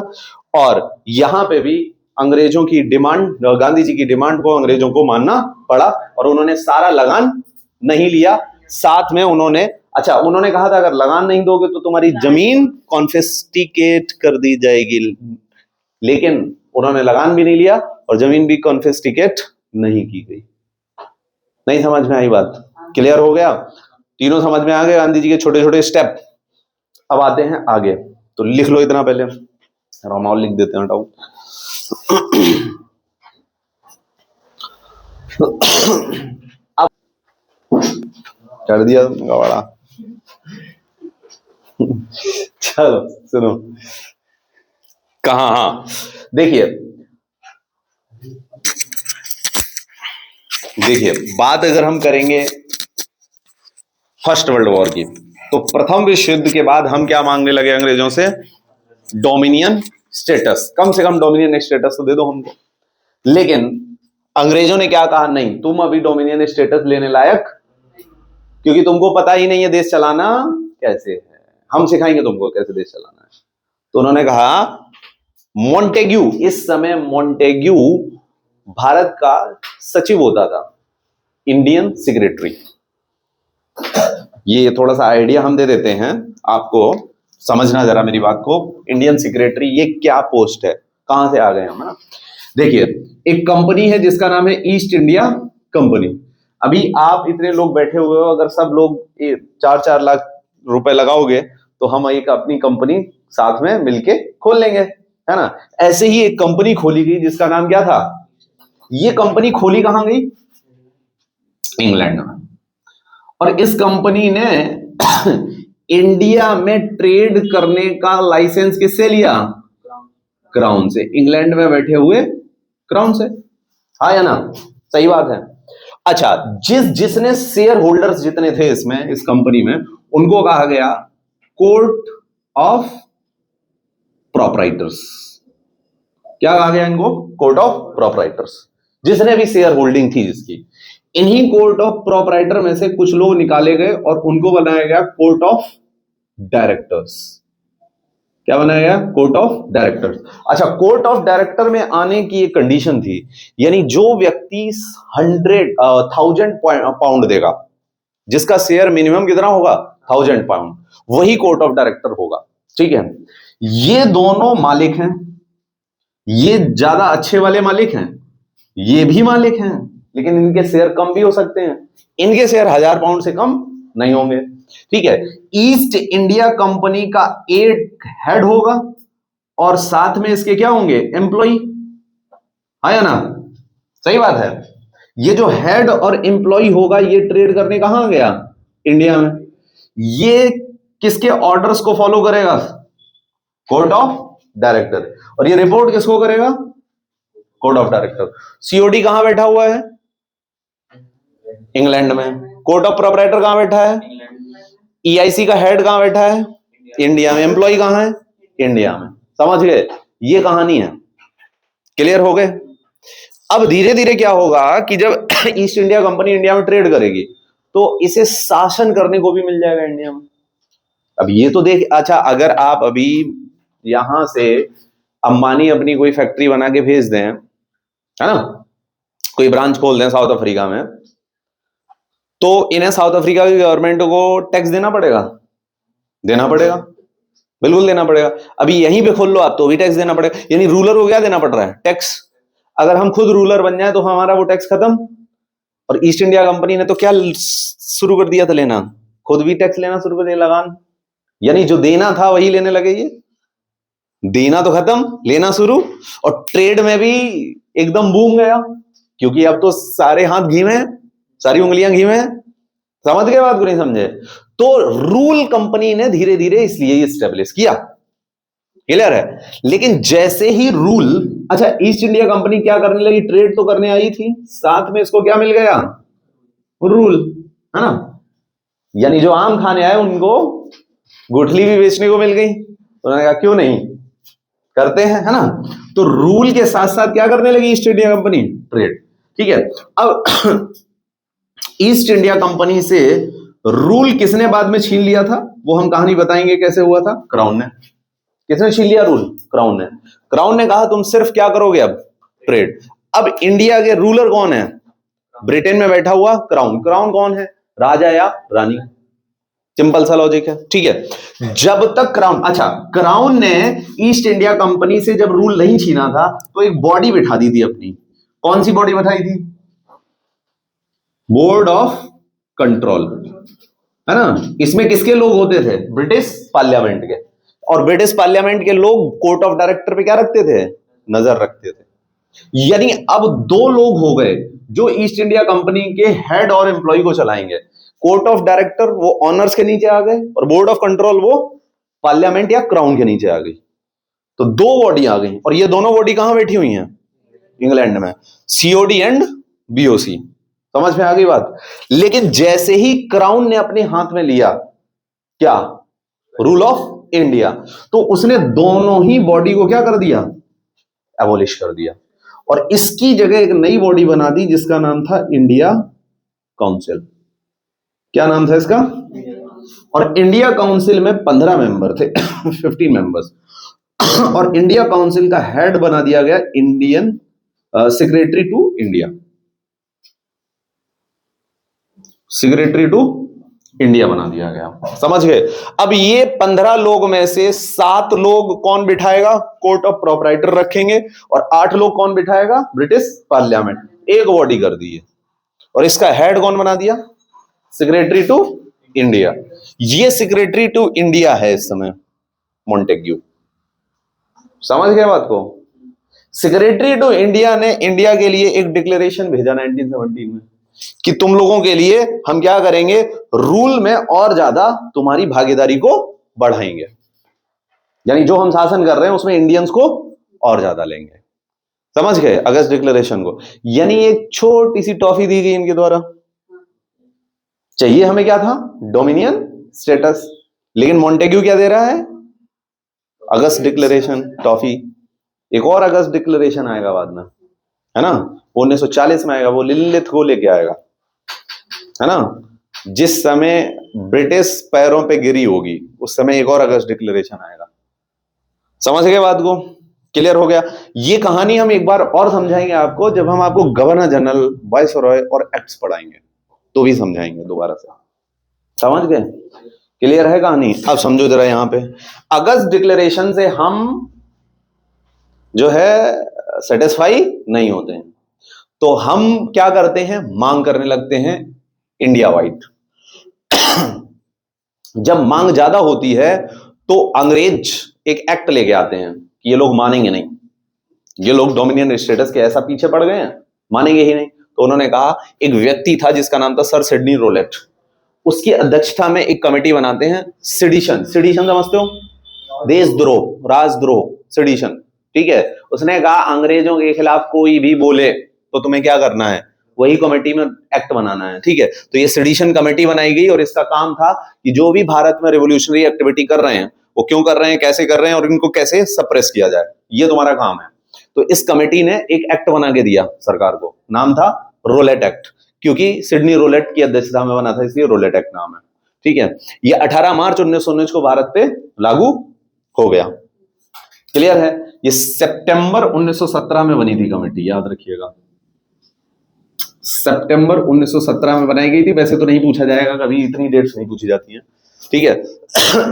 और यहां पे भी अंग्रेजों की डिमांड, गांधी जी की डिमांड को अंग्रेजों को मानना पड़ा, और उन्होंने सारा लगान नहीं लिया। साथ में उन्होंने कहा था अगर लगान नहीं दोगे तो तुम्हारी जमीन कॉन्फिस्टिकेट कर दी जाएगी, लेकिन उन्होंने लगान भी नहीं लिया और जमीन भी कॉन्फिस्टिकेट नहीं की गई। नहीं समझ में आई बात, क्लियर हो गया। तीनों समझ में आ गए गांधी जी के छोटे छोटे स्टेप। अब आते हैं आगे, तो लिख लो इतना पहले, रोमाल लिख देते हैं, हटाओ। अब कर दिया गवाड़ा। चलो सुनो, कहा, हाँ देखिए बात अगर हम करेंगे फर्स्ट वर्ल्ड वॉर की, तो प्रथम विश्व युद्ध के बाद हम क्या मांगने लगे अंग्रेजों से, डोमिनियन स्टेटस, कम से कम डोमिनियन स्टेटस तो दे दो हमको। लेकिन अंग्रेजों ने क्या कहा, नहीं तुम अभी डोमिनियन स्टेटस लेने लायक, क्योंकि तुमको पता ही नहीं है देश चलाना कैसे है, हम सिखाएंगे तुमको कैसे देश चलाना है। तो उन्होंने कहा, मॉन्टेग्यू, इस समय मॉन्टेग्यू भारत का सचिव होता था, इंडियन सेक्रेटरी। ये थोड़ा सा आइडिया हम दे देते हैं आपको, समझना जरा मेरी बात को। इंडियन सेक्रेटरी ये क्या पोस्ट है, कहां से आ गए हम, है ना। देखिए एक कंपनी है जिसका नाम है ईस्ट इंडिया कंपनी। अभी आप इतने लोग बैठे हुए हो, अगर सब लोग 4-4 लाख रुपए लगाओगे तो हम एक अपनी कंपनी साथ में मिलके खोल लेंगे, है ना। ऐसे ही एक कंपनी खोली गई जिसका नाम क्या था, ये कंपनी खोली कहां गई, इंग्लैंड में। और इस कंपनी ने इंडिया में ट्रेड करने का लाइसेंस किससे लिया, क्राउन से, इंग्लैंड में बैठे हुए क्राउन से, हाँ या ना, सही बात है। अच्छा, जिसने शेयर होल्डर्स जितने थे इसमें, इस कंपनी में, उनको कहा गया कोर्ट ऑफ प्रोप्राइटर्स। क्या कहा गया इनको? Court of proprietors. जिसने भी शेयर होल्डिंग थी जिसकी, इन्हीं कोर्ट ऑफ प्रोपराइटर में से कुछ लोग निकाले गए और उनको बनाया गया कोर्ट ऑफ डायरेक्टर्स। क्या बनाया गया? Court of directors. अच्छा, कोर्ट ऑफ डायरेक्टर में आने की एक कंडीशन थी, यानी जो व्यक्ति 1000 पाउंड देगा, जिसका शेयर मिनिमम कितना होगा? 1000 पाउंड, वही कोर्ट ऑफ डायरेक्टर होगा। ठीक है, ये दोनों मालिक हैं, ये ज्यादा अच्छे वाले मालिक हैं, ये भी मालिक हैं, लेकिन इनके शेयर कम भी हो सकते हैं। इनके शेयर 1000 पाउंड से कम नहीं होंगे। ठीक है, ईस्ट इंडिया कंपनी का एक हेड होगा और साथ में इसके क्या होंगे? एम्प्लॉई। है ना? सही बात है। ये जो हेड और एम्प्लॉई होगा, ये ट्रेड करने कहां गया? इंडिया में। ये किसके ऑर्डर्स को फॉलो करेगा? Court of director. और ये रिपोर्ट किसको करेगा? Court of director. सीओडी कहां बैठा हुआ है? इंग्लैंड में। कोर्ट ऑफ प्रोपराइटर कहां बैठा है? ईआईसी का हेड कहां बैठा है? इंडिया में। एम्प्लॉय कहां है? इंडिया में। समझ गए? ये कहानी है। क्लियर हो गए? अब धीरे धीरे क्या होगा कि जब ईस्ट इंडिया कंपनी इंडिया में ट्रेड करेगी तो इसे शासन करने को भी मिल जाएगा इंडिया में। अब ये तो देख, अच्छा अगर आप अभी यहां से अंबानी अपनी कोई फैक्ट्री बना के भेज दें, है ना, कोई ब्रांच खोल दें साउथ अफ्रीका में, तो इन्हें साउथ अफ्रीका की गवर्नमेंट को टैक्स देना पड़ेगा। देना पड़ेगा, बिल्कुल देना पड़ेगा। अभी यहीं पे खोल लो आप तो भी टैक्स देना पड़ेगा। यानी रूलर को क्या देना पड़ रहा है? टैक्स। अगर हम खुद रूलर बन जाए तो हमारा वो टैक्स खत्म। और ईस्ट इंडिया कंपनी ने तो क्या शुरू कर दिया था लेना? खुद भी टैक्स लेना शुरू कर दिया, लगान। यानी जो देना था वही लेने लगे। ये देना तो खत्म, लेना शुरू। और ट्रेड में भी एकदम बूम गया, क्योंकि अब तो सारे हाथ घी में, सारी उंगलियां घी में। समझ गए बात को? नहीं समझे? तो रूल कंपनी ने धीरे धीरे इसलिए इस्टेब्लिश किया। क्लियर है? लेकिन जैसे ही रूल, अच्छा ईस्ट इंडिया कंपनी क्या करने लगी? ट्रेड तो करने आई थी, साथ में इसको क्या मिल गया? रूल, है ना। यानी जो आम खाने आए उनको गुठली भी बेचने को मिल गई। उन्होंने कहा क्यों नहीं करते हैं, है ना। तो रूल के साथ साथ क्या करने लगी ईस्ट इंडिया कंपनी? ट्रेड। ठीक है, अब ईस्ट इंडिया कंपनी से रूल किसने बाद में छीन लिया था? वो हम कहानी बताएंगे कैसे हुआ था। क्राउन ने। किसने छीन लिया रूल? क्राउन ने। क्राउन ने कहा तुम सिर्फ क्या करोगे अब? ट्रेड। अब इंडिया के रूलर कौन है? ब्रिटेन में बैठा हुआ क्राउन। क्राउन कौन है? राजा या रानी। सिंपल सा लॉजिक है। ठीक है, जब तक क्राउन, अच्छा क्राउन ने ईस्ट इंडिया कंपनी से जब रूल नहीं छीना था तो एक बॉडी बिठा दी थी अपनी। कौन सी बॉडी बिठाई थी? बोर्ड ऑफ कंट्रोल, है ना। इसमें किसके लोग होते थे? ब्रिटिश पार्लियामेंट के। और ब्रिटिश पार्लियामेंट के लोग कोर्ट ऑफ डायरेक्टर पे क्या रखते थे? नजर रखते थे। यानी अब दो लोग हो गए जो ईस्ट इंडिया कंपनी के हेड और एम्प्लॉय को चलाएंगे। कोर्ट ऑफ डायरेक्टर वो ऑनर्स के नीचे आ गए और बोर्ड ऑफ कंट्रोल वो पार्लियामेंट या क्राउन के नीचे आ गई। तो दो बॉडी आ गई। और ये दोनों बॉडी कहां बैठी हुई हैं? इंग्लैंड में। COD and BOC. समझ में आ गई बात? लेकिन जैसे ही क्राउन ने अपने हाथ में लिया क्या? रूल ऑफ इंडिया, तो उसने दोनों ही बॉडी को क्या कर दिया? एबोलिश कर दिया। और इसकी जगह एक नई बॉडी बना दी जिसका नाम था इंडिया काउंसिल। क्या नाम था इसका? और इंडिया काउंसिल में 15 मेंबर थे 15 मेंबर्स। और इंडिया काउंसिल का हेड बना दिया गया Indian secretary to India. Secretary to India बना दिया गया। समझ गए? अब ये 15 लोग में से 7 लोग कौन बिठाएगा? कोर्ट ऑफ प्रोपराइटर रखेंगे। और 8 लोग कौन बिठाएगा? British parliament. एक बॉडी कर दी है। और इसका हेड कौन बना दिया? Secretary to India. ये सेक्रेटरी टू इंडिया है इस समय मोंटेग्यू। समझ गए बात को? सेक्रेटरी टू इंडिया ने इंडिया के लिए एक डिक्लेरेशन भेजा 1917 में कि तुम लोगों के लिए हम क्या करेंगे? रूल में और ज्यादा तुम्हारी भागीदारी को बढ़ाएंगे। यानी जो हम शासन कर रहे हैं उसमें इंडियंस को और ज्यादा लेंगे। समझ गए? अगस्त डिक्लेरेशन को। यानी एक छोटी सी टॉफी दी गई इनके द्वारा। चाहिए हमें क्या था? Dominion status. लेकिन मोंटेग्यू क्या दे रहा है? अगस्त डिक्लेरेशन, टॉफी। एक और अगस्त डिक्लेरेशन आएगा बाद में, है ना, 1940 में आएगा, वो लिलिथ को लेके आएगा, है ना, जिस समय ब्रिटिश पैरों पे गिरी होगी उस समय एक और अगस्त डिक्लेरेशन आएगा। समझ गए बात को? क्लियर हो गया? ये कहानी हम एक बार और समझाएंगे आपको जब हम आपको गवर्नर जनरल, वाइसरॉय और एक्ट्स पढ़ाएंगे तो भी समझाएंगे दोबारा से। समझ गए? क्लियर है कहानी? अब समझो जरा, यहां पे अगस्त डिक्लेरेशन से हम जो है सेटिस्फाई नहीं होते हैं, तो हम क्या करते हैं, मांग करने लगते हैं इंडिया वाइड। जब मांग ज्यादा होती है तो अंग्रेज एक एक्ट लेके आते हैं कि ये लोग मानेंगे नहीं, ये लोग डोमिनियन स्टेटस के ऐसा पीछे पड़ गए हैं, मानेंगे ही नहीं। तो उन्होंने कहा, एक व्यक्ति था जिसका नाम था सर सिडनी रोलेट, उसकी अध्यक्षता में एक कमेटी बनाते हैं, सिडिशन, सिडिशन समझते हो, देशद्रोह, राजद्रोह, सिडिशन, ठीक है। उसने कहा अंग्रेजों के खिलाफ कोई भी बोले तो तुम्हें क्या करना है, वही कमेटी में एक्ट बनाना है, ठीक है। तो ये सिडिशन कमेटी बनाई गई और इसका काम था कि जो भी भारत में रिवोल्यूशनरी एक्टिविटी कर रहे हैं वो क्यों कर रहे हैं, कैसे कर रहे हैं और इनको कैसे सप्रेस किया जाए, ये तुम्हारा काम है। तो इस कमेटी ने एक एक्ट बना के दिया सरकार को, नाम था रोलेट एक्ट, क्योंकि सिडनी रोलेट की अध्यक्षता में बना था इसलिए रोलेट एक्ट नाम है, ठीक है। ये 18 मार्च 1919 को भारत पे लागू हो गया। क्लियर है? ये सितंबर 1917 में बनी थी कमेटी, याद रखिएगा, सितंबर 1917 में बनाई गई थी। वैसे तो नहीं पूछा जाएगा कभी, इतनी डेट्स नहीं पूछी जाती हैं, ठीक है।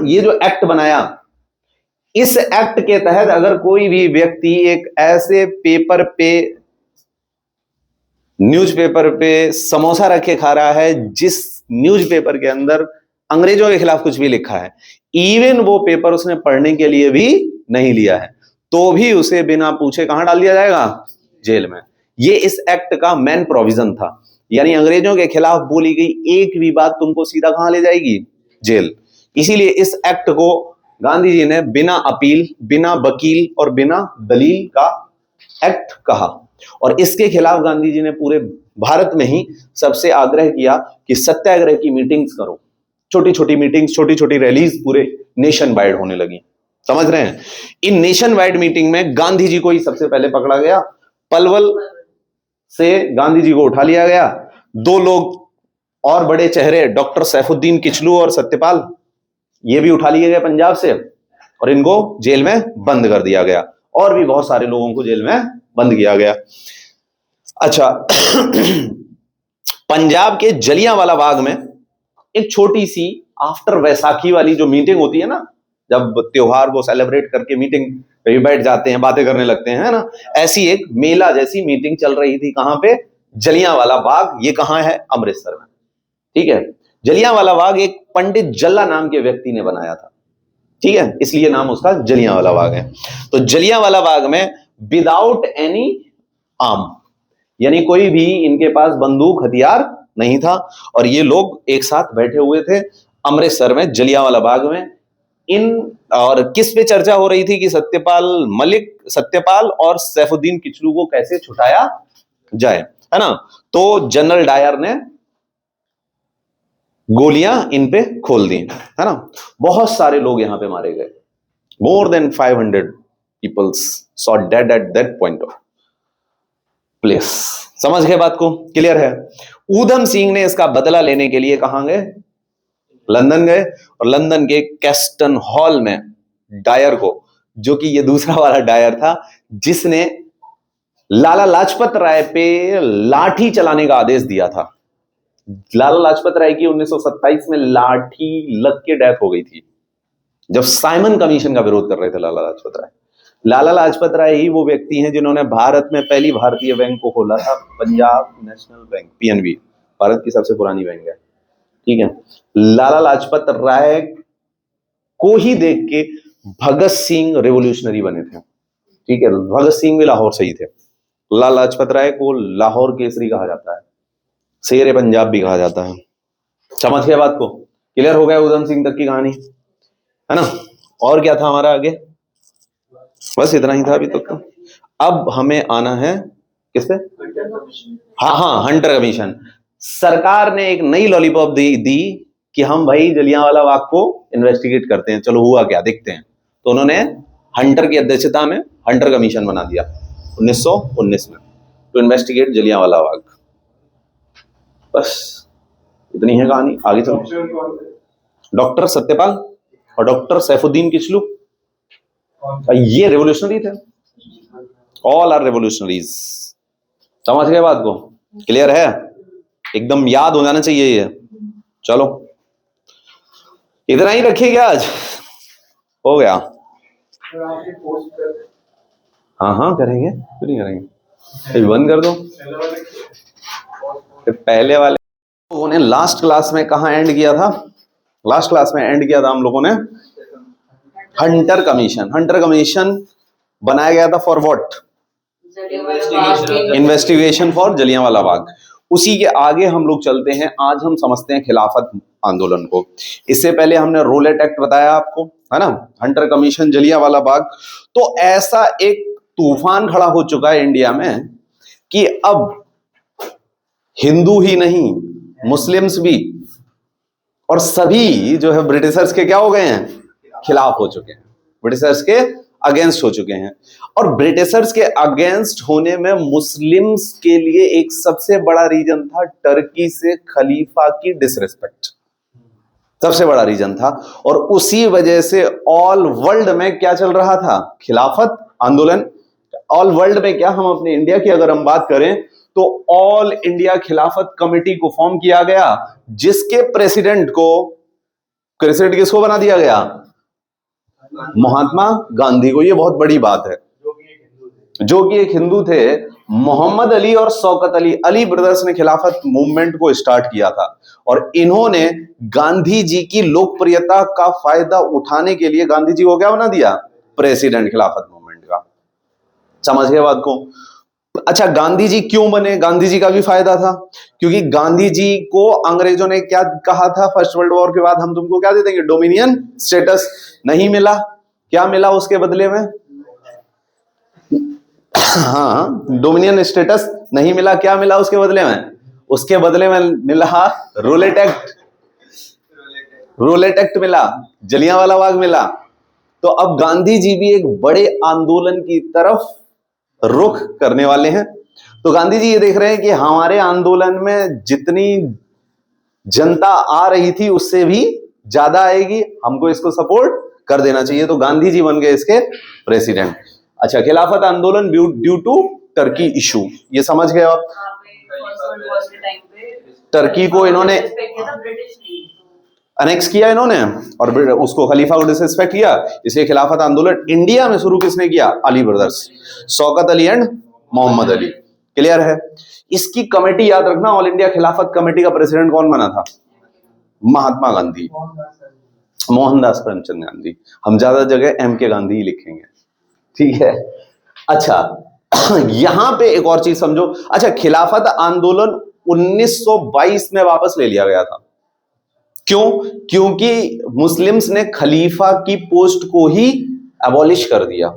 ये जो एक्ट बनाया, इस एक्ट के तहत अगर कोई भी व्यक्ति एक ऐसे पेपर पे, न्यूज़पेपर पे समोसा रखे खा रहा है जिस न्यूज़पेपर के अंदर अंग्रेजों के खिलाफ कुछ भी लिखा है, इवन वो पेपर उसने पढ़ने के लिए भी नहीं लिया है, तो भी उसे बिना पूछे कहां डाल दिया जाएगा, जेल में। ये इस एक्ट का मेन प्रोविजन था, यानी अंग्रेजों के खिलाफ बोली गई एक भी बात तुमको सीधा कहां ले जाएगी, जेल। इसीलिए इस एक्ट को गांधी जी ने बिना अपील, बिना वकील और बिना दलील का एक्ट कहा, और इसके खिलाफ गांधी जी ने पूरे भारत में ही सबसे आग्रह किया कि सत्याग्रह की मीटिंग्स करो। छोटी छोटी मीटिंग्स, छोटी छोटी रैलीज पूरे नेशन वाइड होने लगी। समझ रहे हैं? इन नेशन वाइड मीटिंग में गांधी जी को ही सबसे पहले पकड़ा गया, पलवल से गांधी जी को उठा लिया गया। दो लोग और बड़े चेहरे, डॉक्टर सैफुद्दीन किचलू और सत्यपाल, ये भी उठा लिए गए पंजाब से और इनको जेल में बंद कर दिया गया, और भी बहुत सारे लोगों को जेल में बंद किया गया। अच्छा, पंजाब के जलियांवाला बाग में एक छोटी सी आफ्टर वैसाखी वाली जो मीटिंग होती है ना, जब त्योहार को सेलिब्रेट करके मीटिंग पे बैठ जाते हैं, बातें करने लगते हैं, है ना, ऐसी एक मेला जैसी मीटिंग चल रही थी। कहां पे? जलियांवाला बाग। ये कहां है? अमृतसर में, ठीक है। जलियांवाला बाग एक पंडित जल्ला नाम के व्यक्ति ने बनाया था, ठीक है, इसलिए नाम उसका जलियांवाला बाग है। तो जलियांवाला बाग में विदाउट एनी आर्म, यानी कोई भी इनके पास बंदूक हथियार नहीं था, और ये लोग एक साथ बैठे हुए थे अमृतसर में, जलियांवाला बाग में। और किस पे चर्चा हो रही थी कि सत्यपाल और सैफुद्दीन किचलू को कैसे छुटाया जाए, है ना। तो जनरल डायर ने गोलियां इन पे खोल दी, है ना। बहुत सारे लोग यहां पे मारे गए, more than 500 peoples saw dead at that point of place. समझ गए बात को? क्लियर है? ऊधम सिंह ने इसका बदला लेने के लिए कहां गए? लंदन गए, और लंदन के कैस्टन हॉल में डायर को, जो कि ये दूसरा वाला डायर था जिसने लाला लाजपत राय पे लाठी चलाने का आदेश दिया था। लाला लाजपत राय की 1927 में लाठी लग के डेथ हो गई थी, जब साइमन कमीशन का विरोध कर रहे थे लाला लाजपत राय। लाला लाजपत राय ही वो व्यक्ति हैं जिन्होंने भारत में पहली भारतीय बैंक को खोला था, Punjab national bank, PNB, Bharat की सबसे पुरानी बैंक है, ठीक है। लाला लाजपत राय को ही देख के भगत सिंह रिवोल्यूशनरी बने थे, ठीक है। भगत सिंह भी लाहौर से ही थे। लाला लाजपत राय को लाहौर केसरी कहा जाता है, शेर पंजाब भी कहा जाता है। समझ गए बात को? क्लियर हो गया ऊधम सिंह तक की कहानी, है ना। और क्या था हमारा आगे? बस इतना ही था अभी तक तो। अब हमें आना है किस पे? हाँ, हंटर कमीशन। सरकार ने एक नई लॉलीपॉप दी कि हम भाई जलियांवाला बाग को इन्वेस्टिगेट करते हैं, चलो हुआ क्या देखते हैं। तो उन्होंने हंटर की अध्यक्षता में हंटर कमीशन बना दिया 1919 में टू इन्वेस्टिगेट जलियांवाला बाग। बस इतनी है कहानी, आगे चलो। डॉक्टर सत्यपाल और डॉक्टर सैफुद्दीन किचलू, ये रेवोल्यूशनरी थे, ऑल आर रेवोल्यूशनरीज। समझ गए बात को? क्लियर है? एकदम याद हो जाना चाहिए ये। चलो इतना ही रखिएगा, आज हो गया। हाँ हाँ करेंगे, क्यों नहीं करेंगे, ये बंद कर दो। फिर पहले वाले लोगों ने लास्ट क्लास में कहाँ एंड किया था? लास्ट क्लास में एंड किया था हम लोगों ने हंटर कमीशन। हंटर कमीशन बनाया गया था for what? Investigation for Jallianwala Bagh. उसी के आगे हम लोग चलते हैं, आज हम समझते हैं खिलाफत आंदोलन को। इससे पहले हमने रोलेट एक्ट बताया आपको, है ना, हंटर कमीशन, जलियांवाला बाग। तो ऐसा एक तूफान खड़ा हो चुका है इंडिया में कि अब हिंदू ही नहीं, मुस्लिम्स भी और सभी जो है ब्रिटिशर्स के क्या हो गए हैं? खिलाफ हो चुके हैं, ब्रिटिशर्स के अगेंस्ट हो चुके हैं। और ब्रिटिशर्स के अगेंस्ट होने में मुस्लिम्स के लिए एक सबसे बड़ा रीजन था टर्की से खलीफा की डिसरिस्पेक्ट, सबसे बड़ा रीजन था। और उसी वजह से ऑल वर्ल्ड में क्या चल रहा था? खिलाफत आंदोलन। ऑल वर्ल्ड में क्या, हम अपने इंडिया की अगर हम बात करें तो ऑल इंडिया खिलाफत कमेटी को फॉर्म किया गया, जिसके प्रेसिडेंट किसको बना दिया गया? महात्मा गांधी को। ये बहुत बड़ी बात है, जो कि एक हिंदू थे। मोहम्मद अली और शौकत अली, अली ब्रदर्स ने खिलाफत मूवमेंट को स्टार्ट किया था और इन्होंने गांधी जी की लोकप्रियता का फायदा उठाने के लिए गांधी जी को क्या बना दिया? प्रेसिडेंट खिलाफत मूवमेंट का। समझ गए बात को? अच्छा, गांधी जी क्यों बने? गांधी जी का भी फायदा था, क्योंकि गांधी जी को अंग्रेजों ने क्या कहा था फर्स्ट वर्ल्ड वॉर के बाद? हम तुमको क्या दे देंगे? Dominion status. नहीं मिला। क्या मिला उसके बदले में? हाँ, डोमिनियन स्टेटस नहीं मिला। क्या मिला उसके बदले में? उसके बदले में मिला रोलेट एक्ट। रोलेट एक्ट मिला, जलियांवाला बाग मिला। तो अब गांधी जी भी एक बड़े आंदोलन की तरफ रुख करने वाले हैं। तो गांधी जी ये देख रहे हैं कि हमारे आंदोलन में जितनी जनता आ रही थी उससे भी ज्यादा आएगी, हमको इसको सपोर्ट कर देना चाहिए। तो गांधी जी बन गए इसके प्रेसिडेंट। अच्छा, खिलाफत आंदोलन ड्यू टू टर्की इशू, ये समझ गए आप? टर्की को इन्होंने अनेक्स किया इन्होंने और उसको खलीफा को डिसरिस्पेक्ट किया, इसलिए खिलाफत आंदोलन इंडिया में शुरू किसने किया? Ali brothers, Shaukat Ali and Mohammad Ali. Clear है? इसकी कमेटी याद रखना, ऑल इंडिया खिलाफत कमेटी का प्रेसिडेंट कौन बना था? महात्मा गांधी, मोहनदास करमचंद गांधी। हम ज्यादा जगह एम के गांधी ही लिखेंगे, ठीक है? अच्छा, यहां पे एक और चीज समझो। अच्छा, खिलाफत आंदोलन 1922 में वापस ले लिया गया था। क्यों? क्योंकि मुस्लिम्स ने खलीफा की पोस्ट को ही अबॉलिश कर दिया।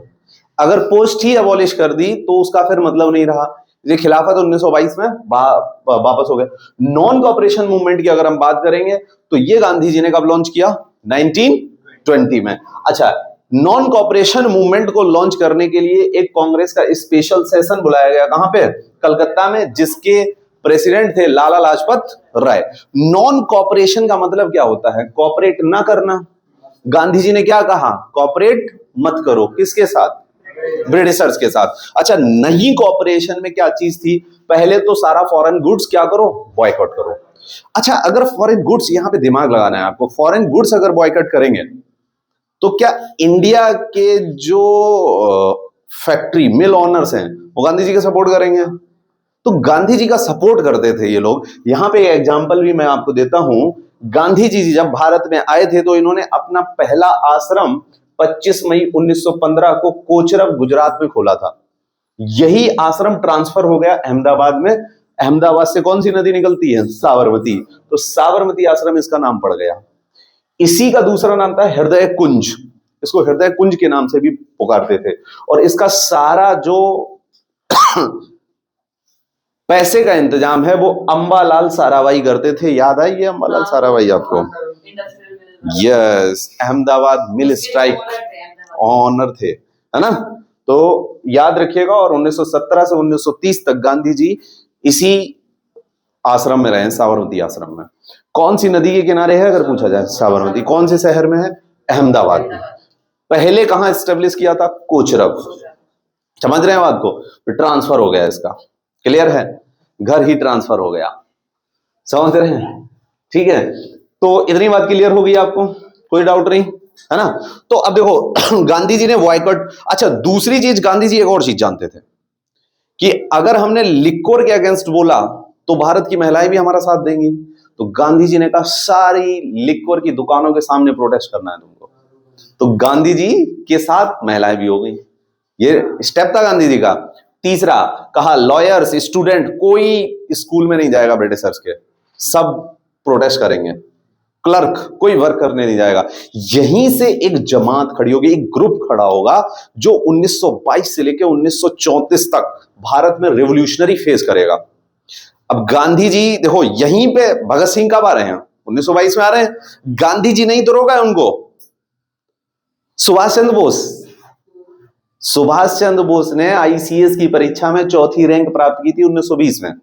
अगर पोस्ट ही अबॉलिश कर दी तो उसका फिर मतलब नहीं रहा। ये खिलाफत 1922 में वापस हो गया। नॉन कॉपरेशन मूवमेंट की अगर हम बात करेंगे तो ये गांधी जी ने कब लॉन्च किया? 1920 में। अच्छा, नॉन कॉपरेशन मूवमेंट को लॉन्च करने के लिए एक कांग्रेस का स्पेशल सेशन बुलाया गया। कहां पे? कलकत्ता में, जिसके प्रेसिडेंट थे लाला लाजपत राय। नॉन कॉपरेशन का मतलब क्या होता है? कॉपरेट ना करना। गांधी जी ने क्या कहा? कॉपरेट मत करो। किसके साथ? ब्रिटिशर्स के साथ। अच्छा, नहीं कॉपरेशन में क्या चीज थी? पहले तो सारा फॉरेन गुड्स क्या करो? बॉयकॉट करो। अच्छा, अगर फॉरेन गुड्स, यहां पे दिमाग लगाना है आपको, फॉरेन गुड्स अगर बॉयकॉट करेंगे तो क्या इंडिया के जो फैक्ट्री मिल ओनर्स हैं वो गांधी जी का सपोर्ट करेंगे? तो गांधी जी का सपोर्ट करते थे ये लोग। यहां पे एग्जांपल भी मैं आपको देता हूं। गांधी जी जब भारत में आए थे तो इन्होंने अपना पहला आश्रम 25 मई 1915 को कोचरब गुजरात में खोला था। यही आश्रम ट्रांसफर हो गया अहमदाबाद में। अहमदाबाद से कौन सी नदी निकलती है? साबरमती। तो साबरमती आश्रम इसका नाम पड़ गया। इसी का दूसरा नाम था हृदय कुंज। इसको हृदय कुंज के नाम से भी पुकारते थे। और इसका सारा जो पैसे का इंतजाम है वो अंबालाल साराभाई करते थे। याद आई ये अंबालाल साराभाई आपको? Yes, Ahmedabad mill strike owner थे, है ना? तो याद रखिएगा। और 1917 से 1930 तक गांधी जी इसी आश्रम में रहे, साबरमती आश्रम में। कौन सी नदी के किनारे है अगर पूछा जाए? साबरमती। कौन से शहर में है? अहमदाबाद में। पहले कहां एस्टेब्लिश किया था? कोचरब। समझ रहे हैं बात को? फिर ट्रांसफर हो गया इसका, क्लियर है? घर ही ट्रांसफर हो गया, समझ रहे हैं? ठीक है, तो इतनी बात क्लियर हो गई आपको, कोई डाउट नहीं है ना? तो अब देखो गांधी जी ने बॉयकॉट। अच्छा, दूसरी चीज गांधी जी एक और चीज जानते थे कि अगर हमने लिक्कोर के अगेंस्ट बोला तो भारत की महिलाएं भी हमारा साथ देंगी। तो गांधी जी ने कहा सारी लिक्कोर की दुकानों के सामने प्रोटेस्ट करना है तुमको। तो गांधी जी के साथ महिलाएं भी हो गई। ये स्टेप था गांधी जी का। तीसरा कहा लॉयर्स, स्टूडेंट, कोई स्कूल में नहीं जाएगा ब्रिटिशर्स के, सब प्रोटेस्ट करेंगे। क्लर्क, कोई वर्क करने नहीं जाएगा। यहीं से एक जमात खड़ी होगी, एक ग्रुप खड़ा होगा जो 1922 से लेकर 1934 तक भारत में रिवॉल्यूशनरी फेस करेगा। अब गांधी जी देखो यहीं पे भगत सिंह कब आ रहे हैं? 1922 में आ रहे हैं। गांधी जी नहीं तो रोका है उनको, सुभाष चंद्र बोस। सुभाष चंद्र बोस ने आईसीएस की परीक्षा में चौथी रैंक प्राप्त की थी 1920 में।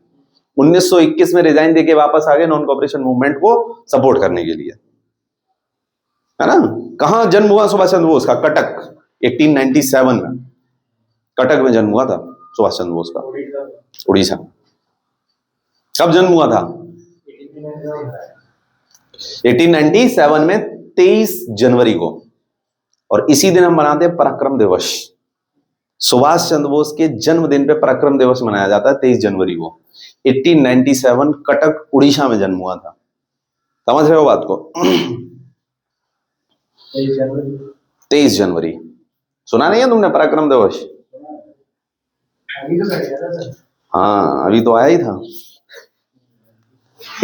1921 में रिजाइन देके वापस आ गए नॉन कॉपरेशन मूवमेंट को सपोर्ट करने के लिए, है ना? कहां जन्म हुआ सुभाष चंद्र बोस का? कटक, 1897 में कटक में जन्म हुआ था सुभाष चंद्र बोस का, उड़ीसा। कब जन्म हुआ था? 1897 में 23 जनवरी को। और इसी दिन हम मनाते हैं पराक्रम दिवस। सुभाष चंद्र बोस के जन्मदिन पे पराक्रम दिवस मनाया जाता है 23 जनवरी को। 1897 कटक उड़ीसा में जन्म हुआ था। समझ रहे हो बात को? 23 जनवरी सुना नहीं है तुमने पराक्रम दिवस? हाँ, अभी तो आया ही था।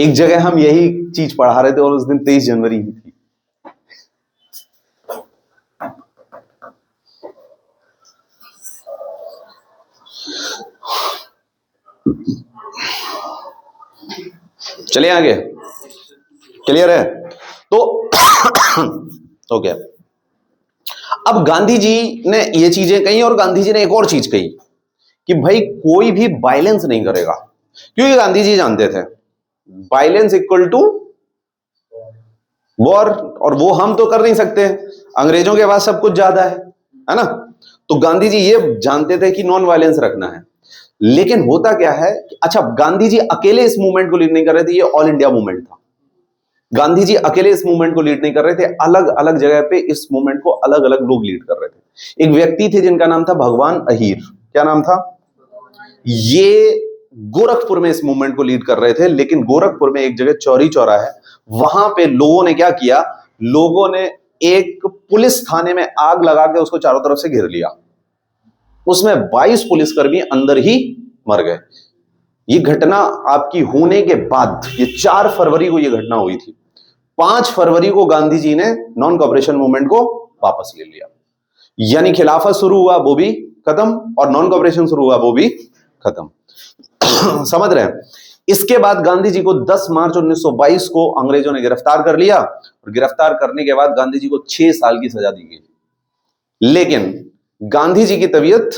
एक जगह हम यही चीज पढ़ा रहे थे और उस दिन 23 जनवरी ही थी। चलिए आगे, क्लियर है? तो ओके, अब गांधी जी ने ये चीजें कही और गांधी जी ने एक और चीज कही कि भाई कोई भी वायलेंस नहीं करेगा, क्योंकि गांधी जी जानते थे वायलेंस इक्वल टू वॉर, और वो हम तो कर नहीं सकते, अंग्रेजों के पास सब कुछ ज्यादा है ना? तो गांधी जी ये जानते थे कि नॉन वायलेंस रखना है। लेकिन होता क्या है, अच्छा गांधी जी अकेले इस मूवमेंट को लीड नहीं कर रहे थे, ये ऑल इंडिया मूवमेंट था। गांधी जी अकेले इस मूवमेंट को लीड नहीं कर रहे थे, अलग अलग जगह पे इस मूवमेंट को अलग अलग लोग लीड कर रहे थे। एक व्यक्ति थे जिनका नाम था भगवान अहीर। क्या नाम था? ये गोरखपुर में इस मूवमेंट को लीड कर रहे थे, लेकिन गोरखपुर में एक जगह चौरी चौरा है, वहां पे लोगों ने क्या किया, लोगों ने एक पुलिस थाने में आग लगा के उसको चारों तरफ से घेर लिया। उसमें 22 पुलिसकर्मी अंदर ही मर गए। ये घटना आपकी होने के बाद, ये 4 फरवरी को ये घटना हुई थी। 5 फरवरी को गांधी जी ने नॉन कॉपरेशन मूवमेंट को वापस ले लिया, यानी खिलाफत शुरू हुआ वो भी खत्म और नॉन कॉपरेशन शुरू हुआ वो भी खत्म। समझ रहे हैं? इसके बाद गांधी जी को 10 मार्च 1922 को अंग्रेजों ने गिरफ्तार कर लिया और गिरफ्तार करने के बाद गांधी जी को 6 साल की सजा दी गई। लेकिन गांधी जी की तबीयत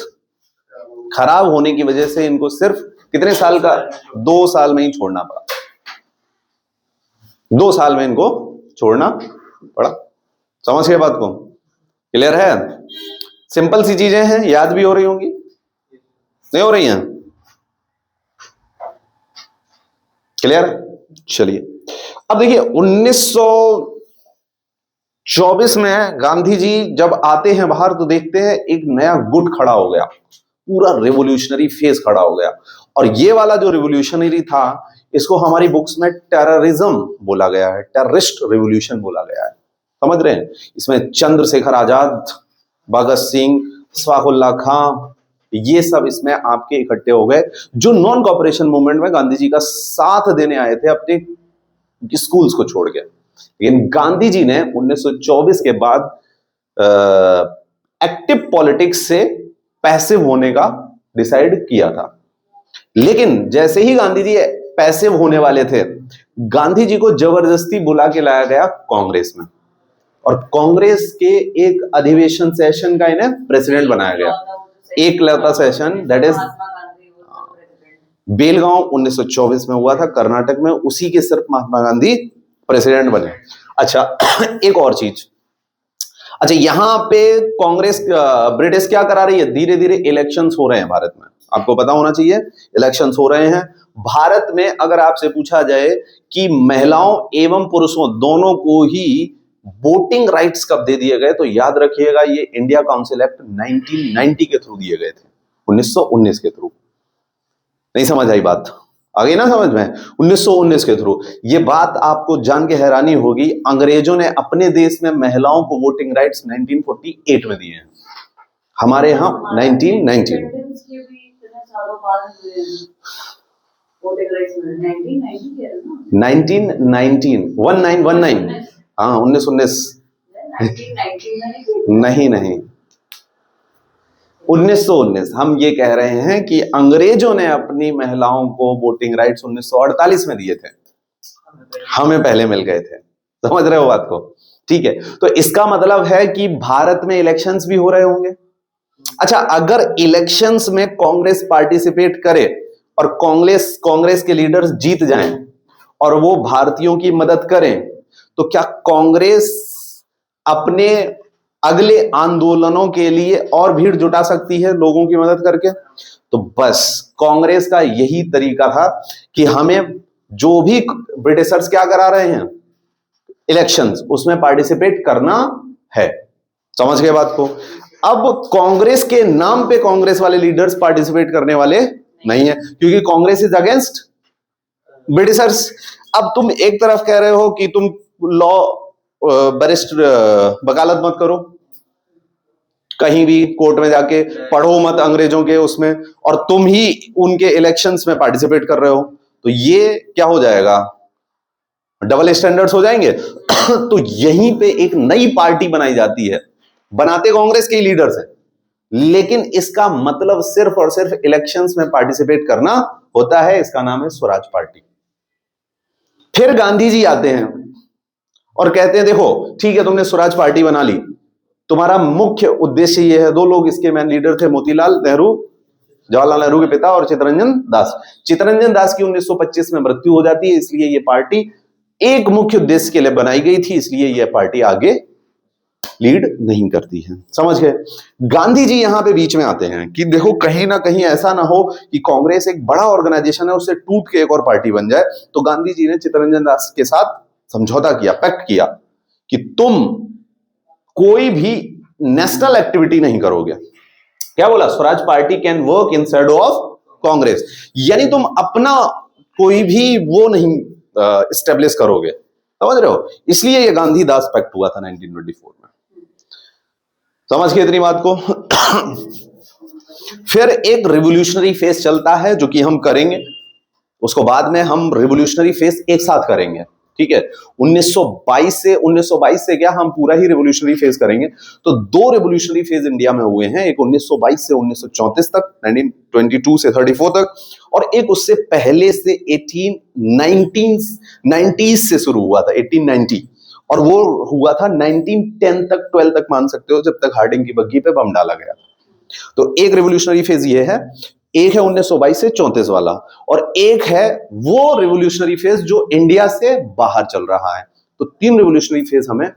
खराब होने की वजह से इनको सिर्फ कितने साल का, 2 साल में ही छोड़ना पड़ा। 2 साल में इनको छोड़ना पड़ा। समझ गए बात को? क्लियर है? सिंपल सी चीजें हैं, याद भी हो रही होंगी, नहीं हो रही हैं? क्लियर? चलिए अब देखिए 1924 में गांधी जी जब आते हैं बाहर तो देखते हैं एक नया गुट खड़ा हो गया, पूरा रेवोल्यूशनरी फेज खड़ा हो गया। और ये वाला जो रेवोल्यूशनरी था इसको हमारी बुक्स में टेररिज्म बोला गया है, टेररिस्ट रेवोल्यूशन बोला गया है। समझ रहे हैं? इसमें चंद्रशेखर आजाद, भगत सिंह, अशफाकुल्लाह खां, ये सब इसमें आपके इकट्ठे हो गए जो नॉन कॉपरेशन मूवमेंट में गांधी जी का साथ देने आए थे अपने स्कूल्स को छोड़ के। लेकिन गांधी जी ने 1924 के बाद एक्टिव पॉलिटिक्स से पैसिव होने का डिसाइड किया था। लेकिन जैसे ही गांधी जी पैसिव होने वाले थे, गांधी जी को जबरदस्ती बुला के लाया गया कांग्रेस में और कांग्रेस के एक अधिवेशन सेशन का इन्हें प्रेसिडेंट बनाया गया। एकलौता सेशन, दैट इज बेलगांव 1924 में हुआ था कर्नाटक में, उसी के सिर्फ महात्मा गांधी प्रेसिडेंट बने। अच्छा एक और चीज, अच्छा यहां पे कांग्रेस ब्रिटिश क्या करा रही है, धीरे धीरे इलेक्शंस हो रहे हैं भारत में, आपको पता होना चाहिए इलेक्शंस हो रहे हैं भारत में। अगर आपसे पूछा जाए कि महिलाओं एवं पुरुषों दोनों को ही वोटिंग राइट्स कब दे दिए गए, तो याद रखिएगा ये इंडिया काउंसिल एक्ट 1990 के थ्रू दिए गए थे, 1919 के थ्रू। नहीं समझ आई बात, आ गई ना समझ में, 1919 के थ्रू। ये बात आपको जान के हैरानी होगी, अंग्रेजों ने अपने देश में महिलाओं को वोटिंग राइट्स 1948 में दिए हैं, हमारे यहां 1919। हाँ 1919 नहीं नहीं 1919। हम ये कह रहे हैं कि अंग्रेजों ने अपनी महिलाओं को वोटिंग राइट्स 1948 में दिए थे, हमें पहले मिल गए थे, समझ रहे हो बात को, ठीक है। तो इसका मतलब है कि भारत में इलेक्शंस भी हो रहे होंगे। अच्छा अगर इलेक्शंस में कांग्रेस पार्टिसिपेट करे और कांग्रेस के लीडर्स जीत जाएं और वो भारतीयों की मदद करें, तो क्या कांग्रेस अपने अगले आंदोलनों के लिए और भीड़ जुटा सकती है लोगों की मदद करके? तो बस कांग्रेस का यही तरीका था कि हमें जो भी ब्रिटिशर्स क्या करा रहे हैं इलेक्शंस, उसमें पार्टिसिपेट करना है, समझ गए बात को। अब कांग्रेस के नाम पे कांग्रेस वाले लीडर्स पार्टिसिपेट करने वाले नहीं है, क्योंकि कांग्रेस इज अगेंस्ट ब्रिटिशर्स। अब तुम एक तरफ कह रहे हो कि तुम लॉ बैरिस्टर वकालत मत करो, कहीं भी कोर्ट में जाके पढ़ो मत अंग्रेजों के उसमें, और तुम ही उनके इलेक्शंस में पार्टिसिपेट कर रहे हो, तो ये क्या हो जाएगा, डबल स्टैंडर्ड्स हो जाएंगे। तो यहीं पे एक नई पार्टी बनाई जाती है, बनाते कांग्रेस के लीडर्स हैं, लेकिन इसका मतलब सिर्फ और सिर्फ इलेक्शंस में पार्टिसिपेट करना होता है, इसका नाम है स्वराज पार्टी। फिर गांधी जी आते हैं और कहते हैं देखो ठीक है तुमने स्वराज पार्टी बना ली, तुम्हारा मुख्य उद्देश्य यह है, दो लोग इसके मेन लीडर थे, मोतीलाल नेहरू, जवाहरलाल नेहरू के पिता, और चित्तरंजन दास। चित्तरंजन दास की 1925 में मृत्यु हो जाती है, इसलिए यह पार्टी एक मुख्य उद्देश्य के लिए बनाई गई थी, इसलिए यह पार्टी आगे लीड नहीं करती है, समझ गए। गांधी जी यहां पे बीच में आते हैं कि देखो कहीं ना कहीं ऐसा ना हो कि कांग्रेस एक बड़ा ऑर्गेनाइजेशन है, उससे टूट के एक और पार्टी बन जाए। तो गांधी जी ने चित्तरंजन दास के साथ समझौता किया, पैक्ट किया कि तुम कोई भी नेशनल एक्टिविटी नहीं करोगे। क्या बोला, Swaraj party can work in side of Congress, यानी तुम अपना कोई भी वो नहीं एस्टेब्लिश करोगे, समझ रहे हो। इसलिए ये गांधी दास पैक्ट हुआ था 1924 में, समझ गए इतनी बात को। फिर एक रिवोल्यूशनरी फेज चलता है जो कि हम करेंगे, उसको बाद में हम रिवोल्यूशनरी फेज एक साथ करेंगे, ठीक है। 1922 से क्या हम पूरा ही रिवोल्यूशनरी फेज करेंगे। तो दो रिवोल्यूशनरी फेज इंडिया में हुए हैं, एक 1922 से 1934 तक, 1922 से 34 तक, और एक उससे पहले से 1990s से शुरू हुआ था, 1890, और वो हुआ था 1910 तक, 12 तक मान सकते हो, जब तक हार्डिंग की बग्घी पे बम डाला गया। तो एक रिवोल्यूशनरी फेज ये है, एक है 1922 से 34 वाला, और एक है वो रिवोल्यूशनरी फेज जो इंडिया से बाहर चल रहा है। तो तीन रिवोल्यूशनरी फेज हमें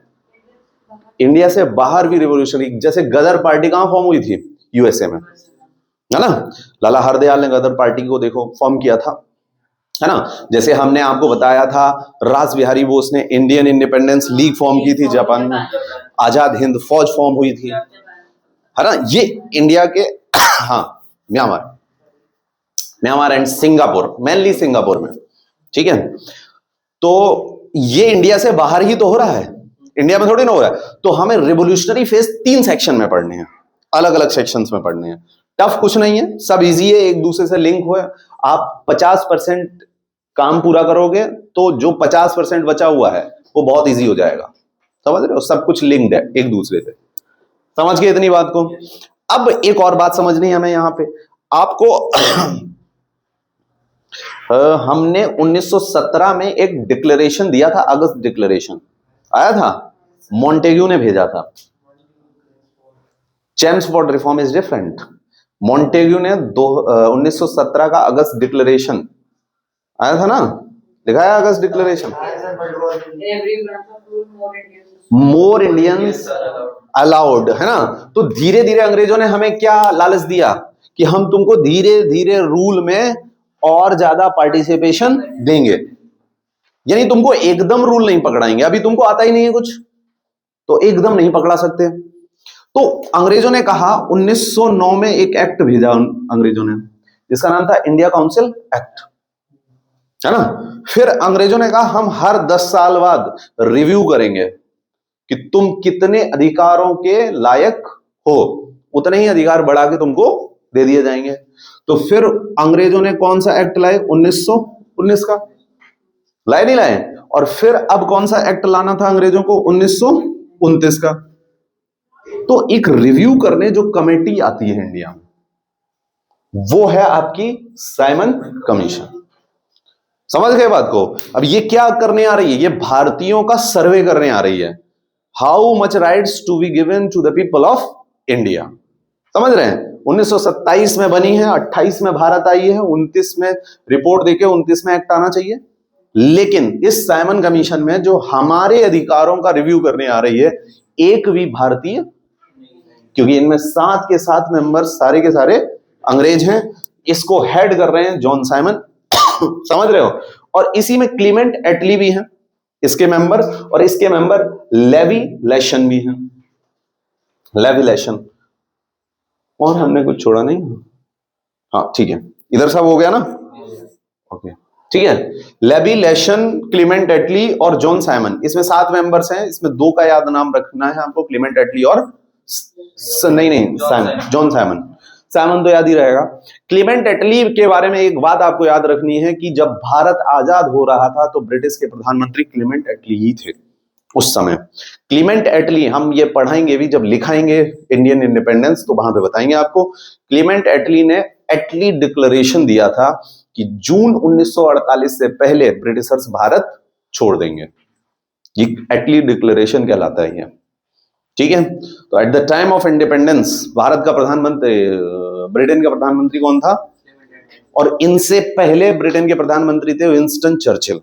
इंडिया से बाहर भी रिवोल्यूशनरी, जैसे गदर पार्टी कहां फॉर्म हुई थी, यूएसए में, है ना। लाला हरदयाल ने गदर पार्टी को देखो फॉर्म किया था, है ना। जैसे हमने आपको बताया था रास बिहारी बोस ने इंडियन इंडिपेंडेंस लीग फॉर्म की थी जापान में, आजाद हिंद फौज फॉर्म हुई थी, है ना। ये इंडिया के हाँ Myanmar and Singapore, mainly Singapore में, ठीक है। तो ये इंडिया से बाहर ही तो हो रहा है, इंडिया में थोड़ी ना हो रहा है। तो हमें रिवोल्यूशनरी फेज 3 सेक्शन में पढ़ने हैं, अलग अलग सेक्शंस में पढ़ने हैं। टफ कुछ नहीं है, सब इजी है, एक दूसरे से लिंक हुए। आप 50% काम पूरा करोगे तो जो 50% बचा हुआ है वो बहुत इजी हो जाएगा, समझ रहे हो, सब कुछ लिंक्ड है एक दूसरे से, समझ गए इतनी बात को। अब एक और बात समझनी है हमें यहां पे आपको। हमने 1917 में एक डिक्लेरेशन दिया था, अगस्त डिक्लेरेशन आया था, मॉन्टेग्यू ने भेजा था। Chelmsford reform is different. Montagu ने 1917 का अगस्त डिक्लेरेशन आया था ना, लिखा है अगस्त डिक्लेरेशन, मोर इंडियंस अलाउड, है ना। तो धीरे धीरे अंग्रेजों ने हमें क्या लालच दिया कि हम तुमको धीरे धीरे रूल में और ज्यादा पार्टिसिपेशन देंगे, यानी तुमको एकदम रूल नहीं पकड़ाएंगे, अभी तुमको आता ही नहीं है कुछ तो एकदम नहीं पकड़ा सकते। तो अंग्रेजों ने कहा, 1909 में एक एक्ट भेजा अंग्रेजों ने जिसका नाम था इंडिया काउंसिल एक्ट, है ना। फिर अंग्रेजों ने कहा हम हर 10 साल बाद रिव्यू करेंगे कि तुम कितने अधिकारों के लायक हो, उतने ही अधिकार बढ़ा के तुमको दे दिए जाएंगे। तो फिर अंग्रेजों ने कौन सा एक्ट लाए, 1919 का लाए, नहीं लाए। और फिर अब कौन सा एक्ट लाना था अंग्रेजों को, 1929 का। तो एक रिव्यू करने जो कमेटी आती है इंडिया में, वो है आपकी साइमन कमीशन। समझ गए बात को। अब ये क्या करने आ रही है, ये भारतीयों का सर्वे करने आ रही है, how much rights to be given to the people of India. समझ रहे हैं। 1927 में बनी है, 28 में भारत आई है, 29 में रिपोर्ट देके 29 में एक्ट आना चाहिए। लेकिन इस साइमन कमीशन में जो हमारे अधिकारों का रिव्यू करने आ रही है, एक भी भारतीय, क्योंकि इनमें 7 के 7 मेंबर सारे के सारे अंग्रेज हैं। इसको हेड कर रहे हैं जॉन साइमन, समझ रहे हो। और इसी में क्लीमेंट एटली भी हैं इसके मेंबर, और इसके मेंबर लेवी लेशन भी हैं, लेवी लेशन। और हमने कुछ छोड़ा नहीं, हाँ ठीक है, इधर सब हो गया ना, ओके ठीक है। लेवी लेशन, क्लीमेंट एटली और जॉन साइमन, इसमें 7 मेंबर्स हैं। इसमें 2 का याद नाम रखना है आपको, क्लीमेंट एटली और नहीं साइमन, जॉन साइमन। साइमन तो याद ही रहेगा। क्लीमेंट एटली के बारे में एक बात आपको याद रखनी है कि जब भारत आजाद हो रहा था तो ब्रिटिश के प्रधानमंत्री क्लीमेंट एटली ही थे उस समय। क्लीमेंट एटली हम ये पढ़ाएंगे भी, जब लिखाएंगे इंडियन इंडिपेंडेंस तो वहां पे बताएंगे आपको। क्लीमेंट एटली ने एटली डिक्लेरेशन दिया था कि जून 1948 से पहले ब्रिटिशर्स भारत छोड़ देंगे। ये एटली डिक्लेरेशन कहलाता है ये, ठीक है। तो at the time of independence Bharat का प्रधानमंत्री, ब्रिटेन का प्रधानमंत्री कौन था, और इनसे पहले ब्रिटेन के प्रधानमंत्री थे विंस्टन चर्चिल।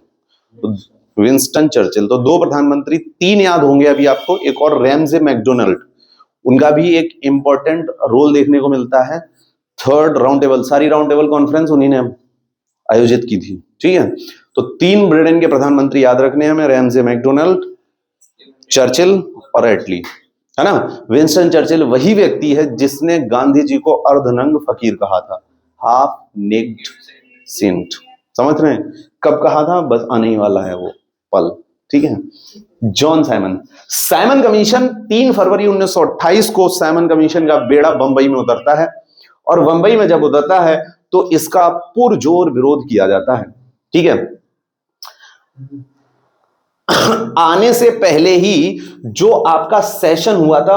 विंस्टन चर्चिल, तो 2 प्रधानमंत्री, 3 याद होंगे अभी आपको, एक और रैमजे मैकडोनाल्ड, उनका भी एक इंपॉर्टेंट रोल देखने को मिलता है। 3rd राउंड टेबल, सारी राउंड टेबल कॉन्फ्रेंस उन्हीं ने आयोजित की थी, ठीक है। तो 3 ब्रिटेन के प्रधानमंत्री याद रखने हैं हमें, रैमजे मैकडोनाल्ड, चर्चिल और एटली, है ना। विंस्टन चर्चिल वही व्यक्ति है जिसने गांधी जी को अर्धनंग फकीर कहा था, हाफ नेक्ड सेंट। समझ रहे हैं, कब कहा था, बस आने ही वाला है वो पल, ठीक है। जॉन साइमन, साइमन कमीशन 3 फरवरी 1928 को साइमन कमीशन का बेड़ा बंबई में उतरता है, और बंबई में जब उतरता है तो इसका पुरजोर विरोध किया जाता है, ठीक है। आने से पहले ही जो आपका सेशन हुआ था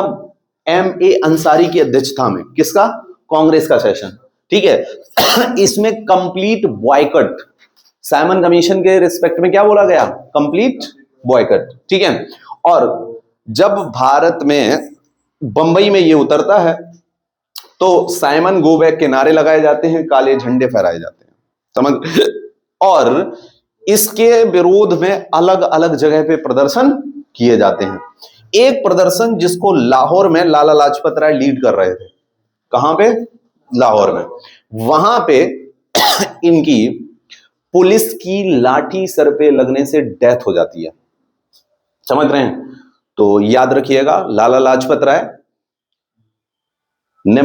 M.A. अंसारी की अध्यक्षता में, किसका, कांग्रेस का सेशन, ठीक है। इसमें कंप्लीट बॉयकट, साइमन कमीशन के रिस्पेक्ट में क्या बोला गया, कंप्लीट बॉयकट, ठीक है। और जब भारत में बंबई में ये उतरता है तो साइमन गो बैक के नारे लगाए जाते हैं, काले झंडे फहराए जाते हैं, समझ। और इसके विरोध में अलग अलग जगह पे प्रदर्शन किए जाते हैं। एक प्रदर्शन जिसको लाहौर में लाला लाजपत राय लीड कर रहे थे, कहां पे, लाहौर में, वहां पे इनकी पुलिस की लाठी सर पे लगने से डेथ हो जाती है, समझ रहे हैं। तो याद रखिएगा, लाला लाजपत राय ने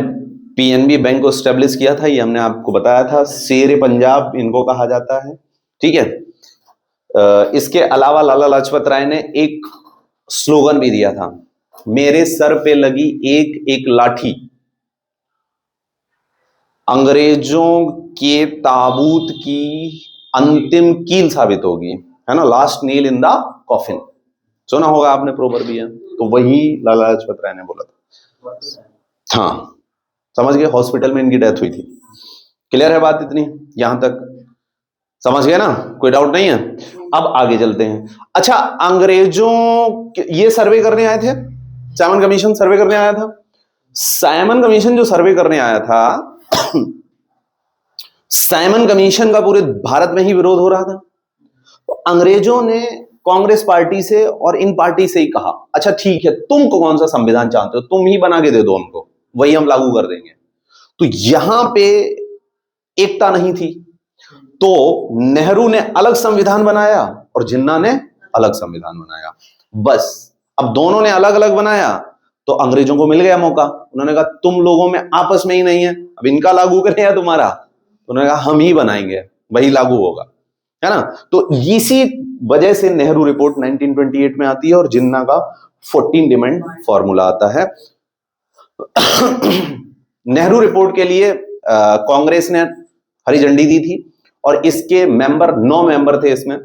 पीएनबी बैंक को स्टेब्लिश किया था, ये हमने आपको बताया था, शेर पंजाब इनको कहा जाता है, ठीक है। इसके अलावा लाला लाजपत राय ने एक स्लोगन भी दिया था, मेरे सर पे लगी एक एक लाठी अंग्रेजों के ताबूत की अंतिम कील साबित होगी, है ना, last nail in the coffin, सुना होगा आपने, प्रोवर्ब भी है। तो वही लाला लाजपत राय ने बोला था, हाँ समझ गए। हॉस्पिटल में इनकी डेथ हुई थी, क्लियर है बात इतनी, यहां तक समझ गए ना, कोई डाउट नहीं है। अब आगे चलते हैं। अच्छा, अंग्रेजों ये सर्वे करने आए थे, साइमन कमीशन सर्वे करने आया था। साइमन कमीशन जो सर्वे करने आया था, साइमन कमीशन का पूरे भारत में ही विरोध हो रहा था। तो अंग्रेजों ने कांग्रेस पार्टी से और इन पार्टी से ही कहा, अच्छा ठीक है, तुम कौन सा संविधान चाहते हो, तुम ही बना के दे दो हमको, वही हम लागू कर देंगे। तो यहां पे एकता नहीं थी, तो नेहरू ने अलग संविधान बनाया और जिन्ना ने अलग संविधान बनाया। बस अब दोनों ने अलग अलग बनाया तो अंग्रेजों को मिल गया मौका। उन्होंने कहा तुम लोगों में आपस में ही नहीं है, अब इनका लागू करें या तुम्हारा। उन्होंने कहा हम ही बनाएंगे, वही लागू होगा, है ना। तो इसी वजह से नेहरू रिपोर्ट 1928 में आती है और जिन्ना का 14 डिमांड फॉर्मूला आता है। नेहरू रिपोर्ट के लिए कांग्रेस ने हरी झंडी दी थी और इसके मेंबर 9 मेंबर थे इसमें,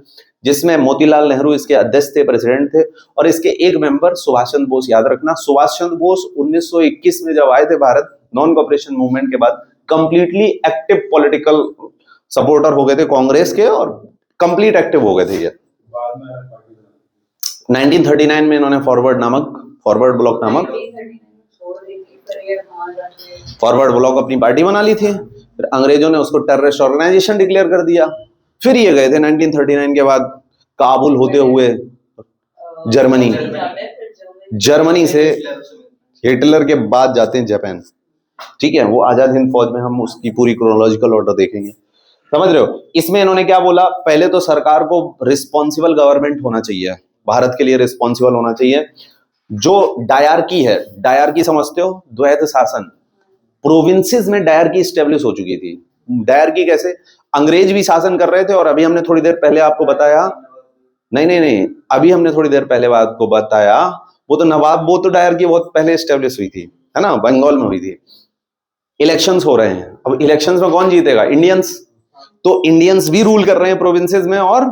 जिसमें मोतीलाल नेहरू इसके अध्यक्ष थे, प्रेसिडेंट थे, और इसके एक मेंबर सुभाष चंद्र बोस। याद रखना, सुभाष चंद्र बोस 1921 में जब आए थे भारत, नॉन कोऑपरेशन मूवमेंट के बाद कंप्लीटली एक्टिव पॉलिटिकल सपोर्टर हो गए थे कांग्रेस के और कंप्लीट एक्टिव हो गए थे ये। 1939 में इन्होंने फॉरवर्ड ब्लॉक नामक फॉरवर्ड ब्लॉक अपनी पार्टी बना ली थी। फिर अंग्रेजों ने उसको टेररिस्ट ऑर्गेनाइजेशन डिक्लेयर कर दिया। फिर ये गए थे 1939 के बाद काबुल होते हुए जर्मनी से हिटलर के बाद जाते हैं जापान। ठीक है, वो आजाद हिंद फौज में हम उसकी पूरी क्रोनोलॉजिकल ऑर्डर देखेंगे, समझ रहे हो। इसमें इन्होंने क्या बोला, पहले तो सरकार को रिस्पॉन्सिबल गवर्नमेंट होना चाहिए, भारत के लिए रिस्पॉन्सिबल होना चाहिए। जो डायरकी है, डायरकी समझते हो, द्वैत शासन, प्रोविंसेस में डायरकी स्टेब्लिश हो चुकी थी। डायरकी कैसे, अंग्रेज भी शासन कर रहे थे और अभी हमने थोड़ी देर पहले आपको बताया, नहीं, अभी हमने थोड़ी देर पहले आपको बताया, वो तो नवाब, वो तो डायरकी बहुत पहले स्टेब्लिश हुई थी, है ना, बंगाल में हुई थी। इलेक्शंस हो रहे हैं, अब इलेक्शंस में कौन जीतेगा, इंडियंस। तो इंडियंस भी रूल कर रहे हैं प्रोविंसेस में और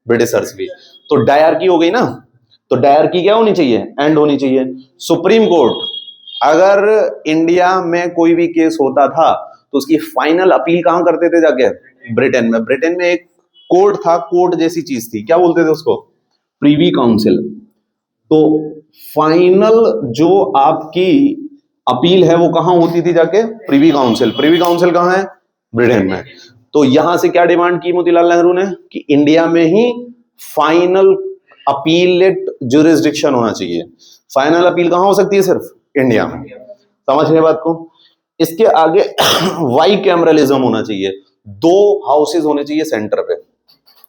ब्रिटिशर्स भी, तो डायरकी हो गई ना। तो डायरकी क्या होनी चाहिए, एंड होनी चाहिए। सुप्रीम कोर्ट, अगर इंडिया में कोई भी केस होता था तो उसकी फाइनल अपील कहां करते थे, जाके ब्रिटेन में। ब्रिटेन में एक कोर्ट था, कोर्ट जैसी चीज थी, क्या बोलते थे उसको, प्रीवी काउंसिल। तो फाइनल जो आपकी अपील है वो कहां होती थी, जाके प्रीवी काउंसिल। प्रीवी काउंसिल कहां है, ब्रिटेन में। तो यहां से क्या डिमांड की मोतीलाल नेहरू ने, कि इंडिया में ही फाइनल अपीलेट ज्यूरिसडिक्शन होना चाहिए। फाइनल अपील कहां हो सकती है, सिर्फ इंडिया में। समझ रहे बात को। इसके आगे वाई कैमरलिज्म होना चाहिए, 2 हाउसेज होने चाहिए सेंटर पे,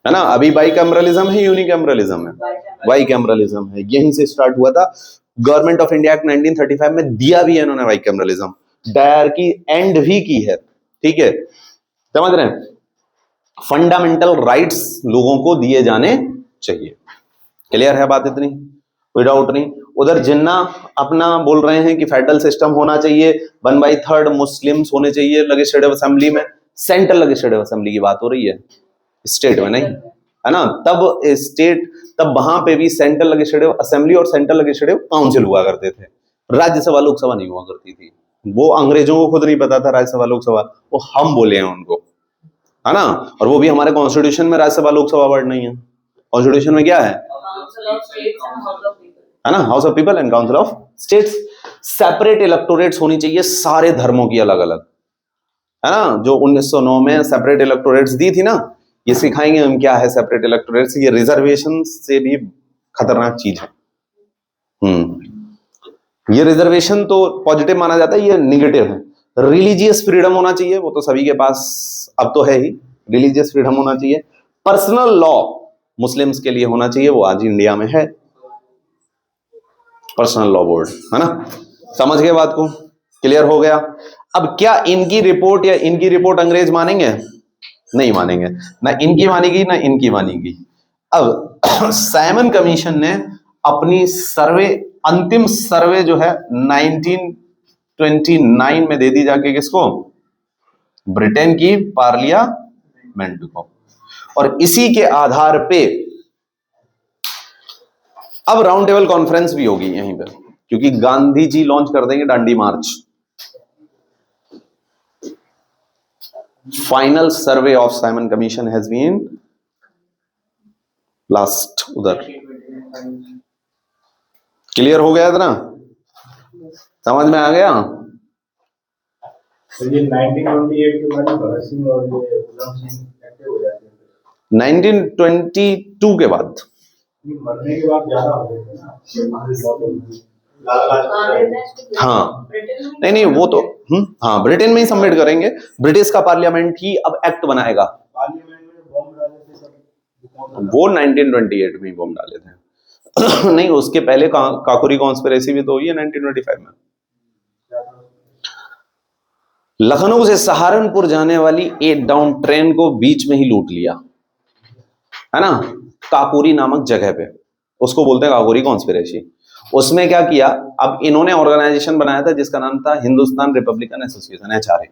है ना। अभी बाई कैमरलिज्म है, यूनिकैमरलिज्म है, वाई कैमरलिज्म है, यहीं से स्टार्ट हुआ था। गवर्नमेंट ऑफ इंडिया एक्ट 1935 में दिया भी है इन्होंने वाई कैमरलिज्म, डायरकी एंड भी की है, ठीक है, समझ रहे हैं। फंडामेंटल राइट्स लोगों को दिए जाने चाहिए, क्लियर है बात, इतनी कोई डाउट नहीं। उधर जिन्ना अपना बोल रहे हैं कि फेडरल सिस्टम होना चाहिए, 1/3 मुस्लिम्स होने चाहिए लेजिस्लेटिव असेंबली में। सेंट्रल लेजिस्लेटिव असेंबली की बात हो रही है, स्टेट में नहीं, है ना। तब स्टेट, तब वहां पे भी सेंट्रल लेजिस्लेटिव असेंबली और सेंट्रल लेजिस्लेटिव काउंसिल हुआ करते थे, राज्यसभा लोकसभा नहीं हुआ करती थी। वो अंग्रेजों को खुद नहीं पता था राज्यसभा लोकसभा, वो हम बोले हैं उनको, है ना। और वो भी हमारे कॉन्स्टिट्यूशन में राज्यसभा लोकसभा वर्ड नहीं है। कॉन्स्टिट्यूशन में क्या है ना, house of people and council of states. Separate electorates होनी चाहिए सारे धर्मों की अलग अलग, है ना। जो 1909 में सेपरेट इलेक्टोरेट्स दी थी ना, ये सिखाएंगे हम क्या है सेपरेट इलेक्टोरेट्स। ये रिजर्वेशन से भी खतरनाक चीज है। ये रिजर्वेशन तो पॉजिटिव माना जाता है, ये निगेटिव है। रिलीजियस फ्रीडम होना चाहिए, वो तो सभी के पास अब तो है ही, रिलीजियस फ्रीडम होना चाहिए। पर्सनल लॉ मुस्लिम्स के लिए होना चाहिए, वो आज इंडिया में है, पर्सनल लॉ बोर्ड, है ना। समझ गए बात को, क्लियर हो गया। अब क्या इनकी रिपोर्ट या इनकी रिपोर्ट अंग्रेज मानेंगे, नहीं मानेंगे, ना इनकी मानेगी ना इनकी मानेगी। अब साइमन कमीशन ने अपनी सर्वे, अंतिम सर्वे जो है 1929 में दे दी जाके, किसको, ब्रिटेन की पार्लियामेंट को। और इसी के आधार पे अब राउंड टेबल कॉन्फ्रेंस भी होगी यहीं पर, क्योंकि गांधी जी लॉन्च कर देंगे Dandi march. Final survey of Simon commission has been last, उधर क्लियर हो गया था ना, समझ में आ गया। तो ये 1928 के बाद भगत सिंह और ये उधम सिंह एक्टिव हो जाते हैं। 1922 के बाद ये मरने के बाद ज्यादा हो गए थे ना, लाला लाजपत राय। हाँ नहीं नहीं वो तो हाँ ब्रिटेन में ही सबमिट करेंगे। ब्रिटिश का पार्लियामेंट ही अब एक्ट बनाएगा। पार्लियामेंट में बॉम्ब डाले थे सब, वो 1928 में ही बॉम्ब डाले थे। नहीं उसके पहले काकोरी कॉन्स्पिरेसी भी तो हुई है 1925 में। लखनऊ से सहारनपुर जाने वाली एक डाउन ट्रेन को बीच में ही लूट लिया है ना, काकोरी नामक जगह पे, उसको बोलते हैं काकोरी कॉन्स्पिरेसी। उसमें क्या किया, अब इन्होंने ऑर्गेनाइजेशन बनाया था जिसका नाम था हिंदुस्तान रिपब्लिकन एसोसिएशन, HRA।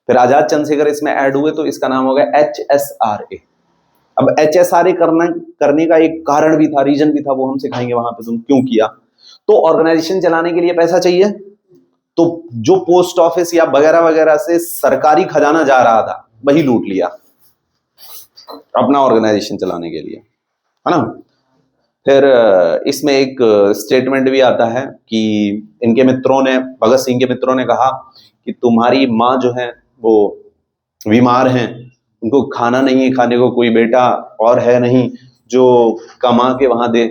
फिर आजाद चंद्रशेखर इसमें ऐड हुए तो इसका नाम हो गया HSRA। अब HSRA करने का एक कारण भी था, रीजन भी था, वो हम सिखाएंगे वहां पे तुम क्यों किया। तो ऑर्गेनाइजेशन चलाने के लिए पैसा चाहिए, तो जो पोस्ट ऑफिस या वगैरह वगैरह से सरकारी खजाना जा रहा था वही लूट लिया अपना ऑर्गेनाइजेशन चलाने के लिए, है ना। फिर इसमें एक स्टेटमेंट भी आता है कि इनके मित्रों ने, भगत सिंह के मित्रों ने कहा कि तुम्हारी माँ जो है वो बीमार हैं, उनको खाना नहीं है, खाने को कोई बेटा और है नहीं जो कमा के वहां दे,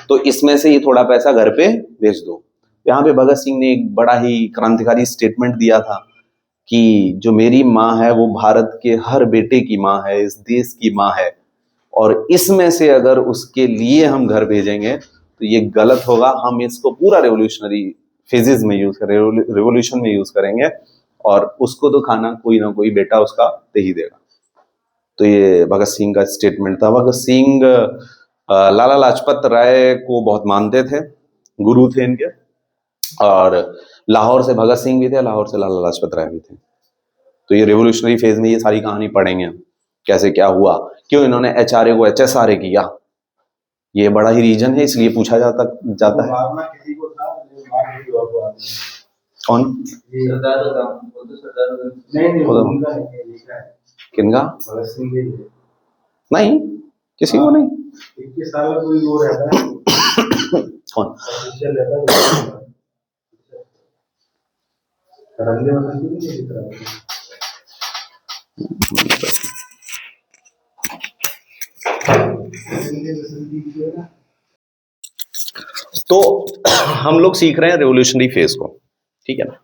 तो इसमें से ही थोड़ा पैसा घर पे भेज दो। यहाँ पे भगत सिंह ने एक बड़ा ही क्रांतिकारी स्टेटमेंट दिया था कि जो मेरी माँ है वो भारत के हर बेटे की माँ है, इस देश की माँ है, और इसमें से अगर उसके लिए हम घर भेजेंगे तो ये गलत होगा। हम इसको पूरा रेवोल्यूशनरी फेजेस में यूज करें, रेवोल्यूशन में यूज करेंगे, और उसको तो खाना कोई ना कोई बेटा उसका दे ही देगा। तो ये भगत सिंह का स्टेटमेंट था। भगत सिंह लाला लाजपत राय को बहुत मानते थे, गुरु थे इनके, और लाहौर से भगत सिंह भी थे, लाहौर से लाला लाजपत राय भी थे। तो ये रेवोल्यूशनरी फेज में ये सारी कहानी पढ़ेंगे, कैसे क्या हुआ, क्यों इन्होंने HRA को HSRA किया, ये बड़ा ही रीजन है, इसलिए पूछा जाता है। मारना किसी को था, मार नहीं हुआ को आदमी। कौन? सरदार उधम, वो तो सरदार उधम। नहीं उधम। उनका नहीं लिखा है, किनका? भगत सिंह के लिए। नहीं, किसी को नहीं। 21 साल का कोई वो रहता है, कौन? ऑफिशियल रहता है, रंगे वसंत की नहीं लिख रहा है। तो हम लोग सीख रहे हैं रेवोल्यूशनरी फेज को, ठीक है ना।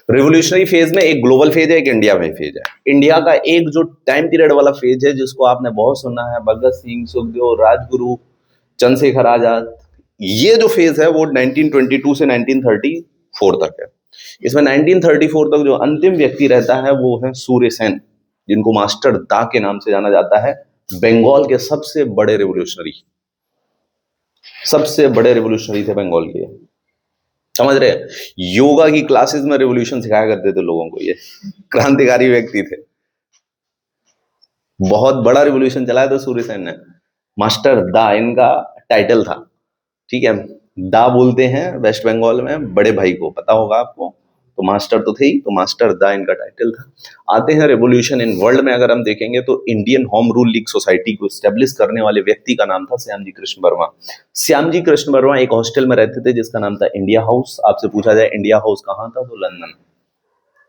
रेवोल्यूशनरी फेज में एक ग्लोबल फेज है, एक इंडिया में फेज है। इंडिया का एक जो टाइम पीरियड वाला फेज है जिसको आपने बहुत सुना है, भगत सिंह, सुखदेव, राजगुरु, चंद्रशेखर आजाद, ये जो फेज है वो 1922 से 1934 तक है। इसमें 1934 तक जो अंतिम व्यक्ति रहता है वो है सूर्य सेन, जिनको मास्टर दा के नाम से जाना जाता है, बंगाल के सबसे बड़े रेवोल्यूशनरी थे बंगाल के। समझ रहे? योगा की क्लासेस में रेवोल्यूशन सिखाया करते थे लोगों को, ये क्रांतिकारी व्यक्ति थे। बहुत बड़ा रेवोल्यूशन चलाया था सूर्य सेन ने। मास्टर दा इनका टाइटल था, ठीक है। दा बोलते हैं वेस्ट बंगाल में बड़े भाई को, पता होगा आपको। तो मास्टर तो थे ही, तो मास्टर दा इनका टाइटल था। आते हैं रेवोल्यूशन इन वर्ल्ड में। अगर हम देखेंगे तो Indian home rule league society को स्टैब्लिश करने वाले व्यक्ति का नाम था श्यामजी कृष्ण वर्मा। श्यामजी कृष्ण वर्मा एक हॉस्टल में रहते थे जिसका नाम था इंडिया हाउस। आपसे पूछा जाए इंडिया हाउस कहाँ था, तो लंदन,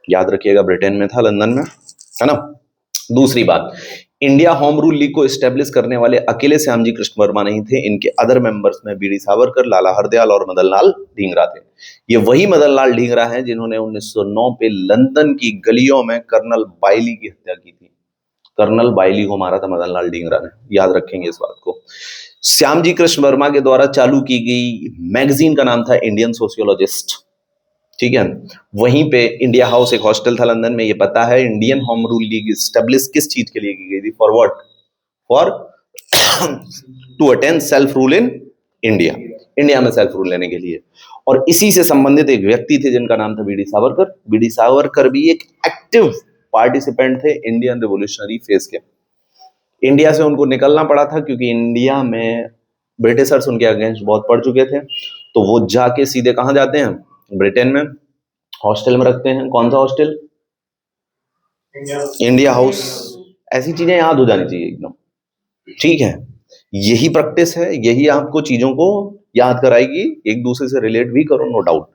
याद रखिएगा, ब्रिटेन में था, लंदन में, है ना। दूसरी बात, इंडिया होम रूल लीग को स्टैब्लिश करने वाले अकेले श्यामजी कृष्ण वर्मा नहीं थे, इनके अदर मेंबर्स में बीडी सावरकर, लाला हरदयाल और मदन लाल ढींगरा थे। ये वही मदन लाल ढींगरा हैं जिन्होंने 1909 पे लंदन की गलियों में कर्नल बाइली की हत्या की थी। कर्नल बाइली को मारा था मदन लाल ढींगरा ने, याद रखेंगे इस बात को। श्यामजी कृष्ण वर्मा के द्वारा चालू की गई मैगजीन का नाम था इंडियन सोशियोलॉजिस्ट, ठीक है। वहीं पे इंडिया हाउस एक हॉस्टल था लंदन में, ये पता है। Indian home rule league establish किस चीज के लिए की गई थी? For what? For to attain self rule in India, India में सेल्फ रूल लेने के लिए। और इसी से संबंधित एक व्यक्ति थे जिनका नाम था बीडी सावरकर। बीडी सावरकर भी एक एक्टिव पार्टिसिपेंट थे इंडियन रिवोल्यूशनरी फेज के। इंडिया से उनको निकलना पड़ा था क्योंकि इंडिया में ब्रिटिशर्स उनके अगेंस्ट बहुत पड़ चुके थे। तो वो जाके सीधे कहां जाते हैं? ब्रिटेन में हॉस्टल में रखते हैं। कौन सा हॉस्टल? India house. ऐसी चीजें याद हो जानी चाहिए एकदम, ठीक है। यही प्रैक्टिस है, यही आपको चीजों को याद कराएगी, एक दूसरे से रिलेट भी करो, no doubt.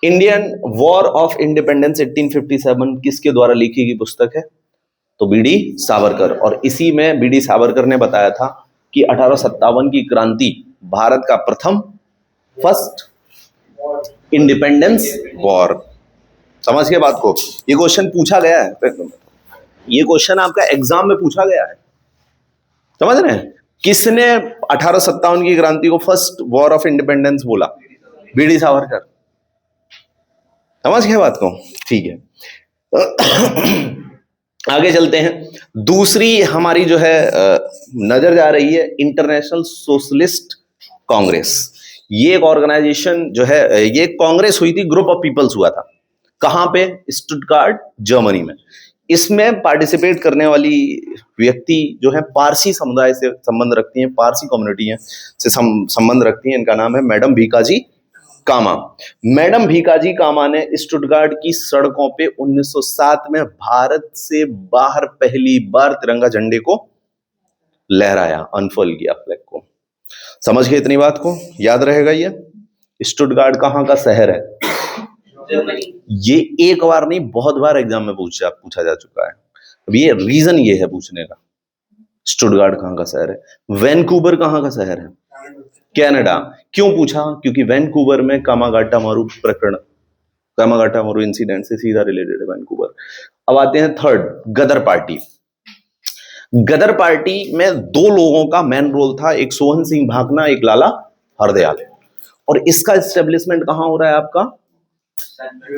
Indian war of independence 1857 किसके द्वारा लिखी गई पुस्तक है? तो बीडी सावरकर। और इसी में बीडी सावरकर ने बताया था कि 1857 की क्रांति भारत का फर्स्ट इंडिपेंडेंस वॉर। समझ के बात को? ये क्वेश्चन पूछा गया है, ये क्वेश्चन आपका एग्जाम में पूछा गया है। समझ रहे हैं? किसने 1857 की क्रांति को फर्स्ट वॉर ऑफ इंडिपेंडेंस बोला? बीडी सावरकर। समझ गए बात को? ठीक है, आगे चलते हैं। दूसरी हमारी जो है नजर जा रही है इंटरनेशनल सोशलिस्ट कांग्रेस। ये एक ऑर्गेनाइजेशन जो है, ये कांग्रेस हुई थी, ग्रुप ऑफ पीपल्स हुआ था। कहां पे? स्टुटगार्ट जर्मनी में। इसमें पार्टिसिपेट करने वाली व्यक्ति जो है पारसी समुदाय से संबंध रखती हैं, पारसी कम्युनिटी से संबंध रखती हैं। इनका नाम है मैडम भीकाजी कामा। मैडम भीकाजी कामा ने स्टुटगार्ट की सड़कों पे 1907 में भारत से बाहर पहली बार तिरंगा झंडे को लहराया, अनफोल्ड किया फ्लैग को। समझ गए इतनी बात को? याद रहेगा ये। स्टुटगार्ट कहाँ का शहर है? ये एक बार नहीं, बहुत बार एग्जाम में पूछा जा चुका है। अब ये रीजन ये है पूछने का, स्टुटगार्ट कहाँ का शहर है। वैनकूवर कहाँ का शहर है? कनाडा। क्यों पूछा? क्योंकि वैनकूवर में कामागाटामारू प्रकरण, कामागाटामारू इंसिडेंट से सीधा रिलेटेड है वैनकूवर। अब आते हैं थर्ड, गदर पार्टी। गदर पार्टी में दो लोगों का मेन रोल था, एक सोहन सिंह भाकना, एक लाला हरदयाल। और इसका एस्टेब्लिशमेंट कहां हो रहा है आपका?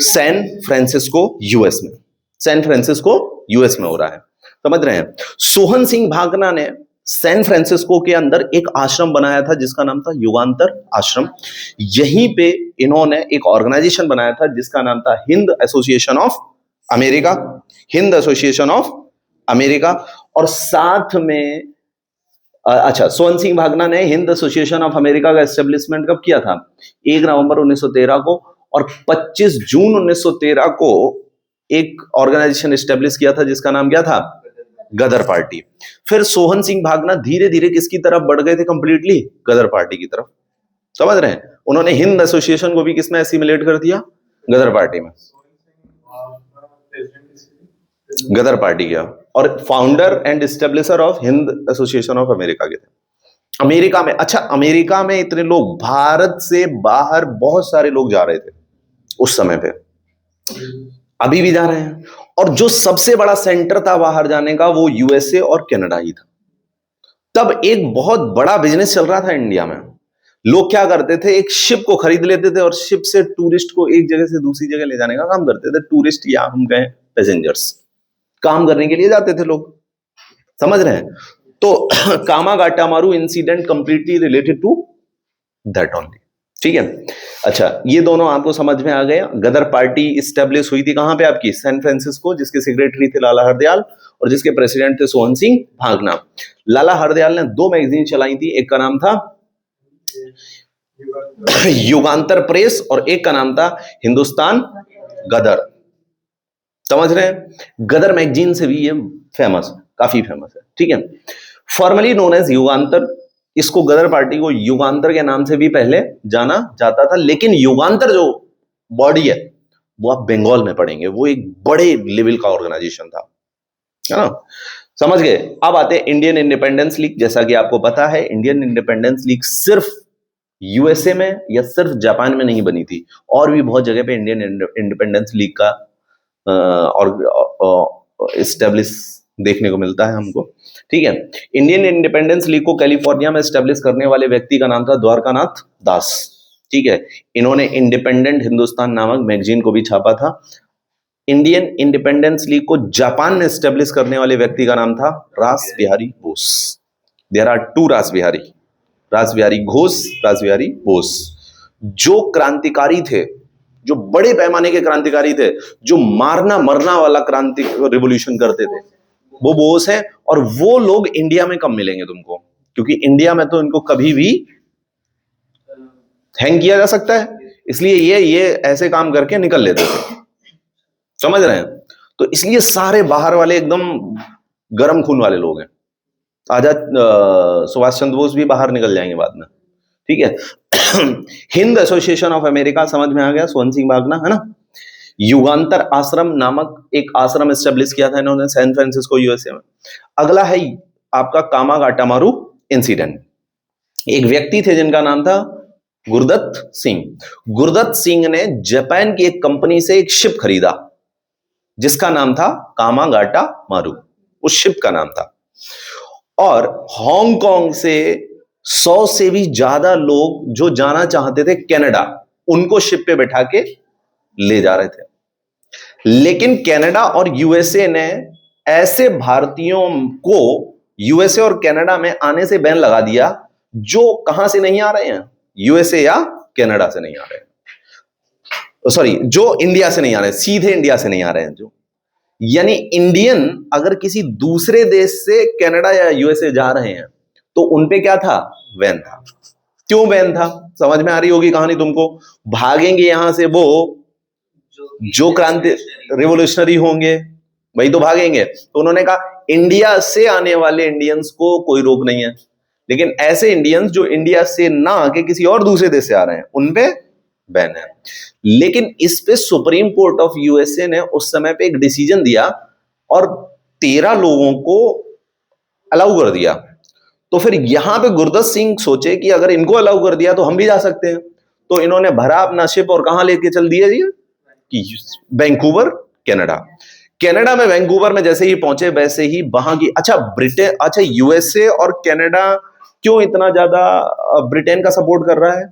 सैन फ्रांसिस्को यूएस में। सैन फ्रांसिस्को यूएस में हो रहा है। समझ रहे हैं? सोहन सिंह भाकना ने सैन फ्रांसिस्को के अंदर एक आश्रम बनाया था जिसका नाम था युगांतर आश्रम। यहीं पे इन्होंने एक ऑर्गेनाइजेशन बनाया था जिसका नाम था Hind association of America. Hind association of America. और साथ में अच्छा, सोहन सिंह भाकना ने हिंद एसोसिएशन ऑफ अमेरिका का एस्टेब्लिशमेंट कब किया था? 1 नवंबर 1913 को। और 25 जून 1913 को एक ऑर्गेनाइजेशन एस्टेब्लिश किया था जिसका नाम क्या था? गदर पार्टी। फिर सोहन सिंह भाकना धीरे धीरे किसकी तरफ बढ़ गए थे? कंप्लीटली गदर पार्टी की तरफ। समझ रहे हैं? उन्होंने हिंद एसोसिएशन को भी किसमें एसिमिलेट कर दिया? गदर पार्टी में। गदर पार्टी का और founder and establisher of Hind association of America के थे। अमेरिका में, अच्छा अमेरिका में इतने लोग, भारत से बाहर बहुत सारे लोग जा रहे थे उस समय पे, अभी भी जा रहे हैं। और जो सबसे बड़ा सेंटर था बाहर जाने का वो यूएसए और कनाडा ही था। तब एक बहुत बड़ा बिजनेस चल रहा था इंडिया में। लोग क्या करते थे? एक शिप को खरीद लेते थे और शिप से टूरिस्ट को एक जगह से दूसरी जगह ले जाने का काम करते थे। टूरिस्ट या हम कहें पैसेंजर्स, काम करने के लिए जाते थे लोग। समझ रहे हैं? तो Komagata Maru incident completely related to that only. ठीक है, अच्छा ये दोनों आपको समझ में आ गया। गदर पार्टी स्टैब्लिश हुई थी कहां पे आपकी? सैन फ्रांसिस्को, जिसके सेक्रेटरी थे लाला हरदयाल और जिसके प्रेसिडेंट थे सोहन सिंह भाकना। लाला हरदयाल ने 2 मैगजीन चलाई थी, एक का नाम था युगांतर प्रेस और एक का नाम था हिंदुस्तान गदर। समझ रहे हैं? गदर मैगजीन से भी ये फेमस, काफी फेमस है। ठीक है, फॉर्मली नोन एज युगांतर। इसको गदर पार्टी को युगांतर के नाम से भी पहले जाना जाता था, लेकिन युगांतर जो बॉडी है वो आप बंगाल में पढ़ेंगे, वो एक बड़े लेवल का ऑर्गेनाइजेशन था, है ना? समझ गए? अब आते हैं इंडियन इंडिपेंडेंस लीग। जैसा कि आपको पता है इंडियन इंडिपेंडेंस लीग सिर्फ यूएसए में या सिर्फ जापान में नहीं बनी थी, और भी बहुत जगह पे इंडियन इंडिपेंडेंस लीग का और एस्टेब्लिश देखने को मिलता है हमको। ठीक है, इंडियन इंडिपेंडेंस लीग को कैलिफोर्निया में एस्टेब्लिश करने वाले व्यक्ति का नाम था द्वारकानाथ दास। ठीक है, इन्होंने इंडिपेंडेंट हिंदुस्तान नामक मैगजीन को भी छापा था। इंडियन इंडिपेंडेंस लीग को जापान में एस्टेब्लिश करने वाले व्यक्ति का नाम था रास बिहारी बोस। देयर आर 2 रास बिहारी, रास बिहारी घोष, रास बिहारी बोस। जो क्रांतिकारी थे, जो बड़े पैमाने के क्रांतिकारी थे, जो मारना मरना वाला क्रांति रिवॉल्यूशन करते थे, वो बोस हैं। और वो लोग इंडिया में कम मिलेंगे तुमको, क्योंकि इंडिया में तो इनको कभी भी हैंग किया जा सकता है, इसलिए ये ऐसे काम करके निकल लेते थे। समझ रहे हैं? तो इसलिए सारे बाहर वाले एकदम गर्म खून वाले लोग हैं। आजाद सुभाष चंद्र बोस भी बाहर निकल जाएंगे बाद में। ठीक है, हिंद एसोसिएशन ऑफ अमेरिका, समझ में आ गया, सोहन सिंह भागना, है ना। युगांतर आश्रम नामक एक आश्रम एस्टेब्लिश किया था इन्होंने सैन फ्रांसिस्को यूएसए में। अगला है आपका कामागाटामारू इंसिडेंट। एक व्यक्ति थे जिनका नाम था गुरदत्त सिंह। गुरदत्त सिंह ने जापान की एक कंपनी से एक शिप खरीदा जिसका नाम था कामागाटामारू, उस शिप का नाम था। और हांगकांग से 100 से भी ज्यादा लोग जो जाना चाहते थे कनाडा, उनको शिप पे बैठा के ले जा रहे थे। लेकिन कनाडा और यूएसए ने ऐसे भारतीयों को यूएसए और कनाडा में आने से बैन लगा दिया जो कहां से नहीं आ रहे हैं, यूएसए या कनाडा से नहीं आ रहे हैं, सॉरी जो इंडिया से नहीं आ रहे हैं, सीधे इंडिया से नहीं आ रहे हैं जो, यानी इंडियन अगर किसी दूसरे देश से कनाडा या यूएसए जा रहे हैं तो उनपे क्या था, बैन था। क्यों बैन था, समझ में आ रही होगी कहानी तुमको। भागेंगे यहां से वो जो क्रांति रिवोल्यूशनरी होंगे, वही तो भागेंगे। तो उन्होंने कहा इंडिया से आने वाले इंडियंस को कोई रोक नहीं है, लेकिन ऐसे इंडियंस जो इंडिया से ना आके किसी और दूसरे देश से आ रहे हैं उनपे बैन है। लेकिन इस पे सुप्रीम कोर्ट ऑफ यूएसए ने उस समय पे एक डिसीजन दिया और 13 लोगों को अलाउ कर दिया। तो फिर यहां पे गुरदत्त सिंह सोचे कि अगर इनको अलाउ कर दिया तो हम भी जा सकते हैं। तो इन्होंने भरा अपना शिप और कहां लेके चल दिया जी, कि वैंकूवर कनाडा। कनाडा में वैंकूवर में जैसे ही पहुंचे वैसे ही वहां की, अच्छा यूएसए और कनाडा क्यों इतना ज्यादा ब्रिटेन का सपोर्ट कर रहा है,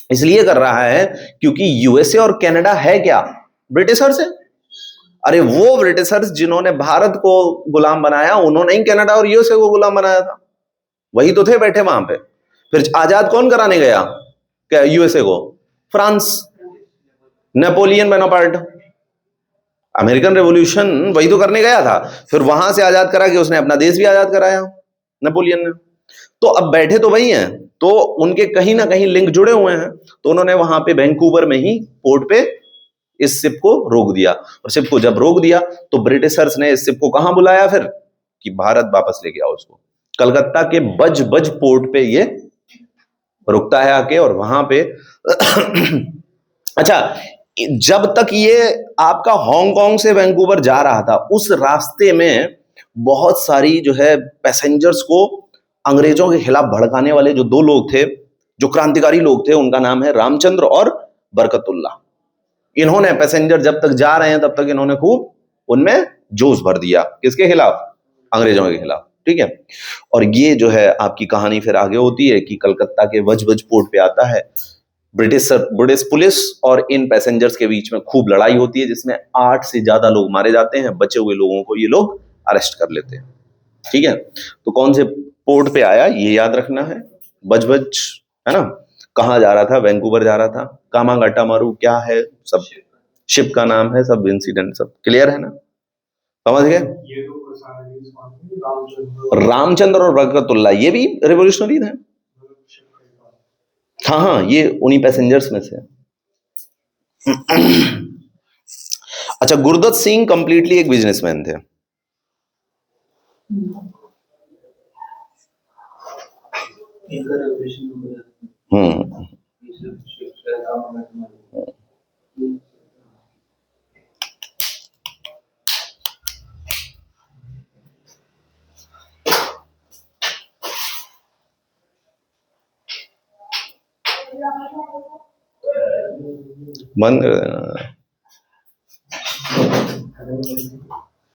इसलिए कर रहा है क्योंकि यूएसए और कनाडा है क्या, ब्रिटिशर्स है। अरे वो ब्रिटिशर्स जिन्होंने भारत को गुलाम बनाया उन्होंने ही कनाडा और यूएसए को गुलाम बनाया था, वही तो थे बैठे वहां पे। फिर आजाद कौन कराने गया क्या यूएसए को, France, Napoleon Bonaparte, American revolution वही तो करने गया था। फिर वहां से आजाद करा के उसने अपना देश भी आजाद कराया नेपोलियन ने। तो अब बैठे तो वही हैं, तो उनके कहीं ना कहीं लिंक जुड़े हुए हैं। तो उन्होंने वहां पे वैंकूवर में ही पोर्ट पे इस शिप को रोक दिया। और शिप को जब रोक दिया तो ब्रिटिशर्स ने इस शिप को कहां बुलाया फिर, कि भारत वापस लेके आओ उसको। कलकत्ता के बज पोर्ट पे ये रुकता है आके, और वहां पे अच्छा, जब तक ये आपका हांगकांग से वैंकूवर जा रहा था उस रास्ते में बहुत सारी जो है पैसेंजर्स को अंग्रेजों के खिलाफ भड़काने वाले जो 2 लोग थे, जो क्रांतिकारी लोग थे, उनका नाम है रामचंद्र और बरकतुल्ला। इन्होंने पैसेंजर जब तक जा रहे हैं तब तक इन्होंने खूब उनमें जोश भर दिया, किसके खिलाफ, अंग्रेजों के खिलाफ, ठीक है। और ये जो है आपकी कहानी फिर आगे होती है कि कलकत्ता के वज पोर्ट पे आता है, ब्रिटिश पुलिस और इन पैसेंजर्स के बीच में खूब लड़ाई होती है जिसमें 8 से ज्यादा लोग मारे जाते हैं। बचे हुए लोगों को ये लोग अरेस्ट कर लेते हैं, ठीक है। तो कौन से पोर्ट पे आया ये याद रखना है, बज है ना। कहाँ जा रहा था, वैंकूवर जा रहा था। कामागाटामारू क्या है, सब शिप का नाम है, सब इंसिडेंट सब क्लियर है ना, समझ गए। ये दो पर्सनालिटीज कौन थे, रामचंद्र और बरकतुल्ला, ये भी रिवोल्यूशनरी थे। हाँ हाँ, ये उन्हीं पैसेंजर्स में से। अच्छा, गुरदत्त सिंह कंप्लीटली एक बिजनेसमैन थे। हम्म, बंद कर देना।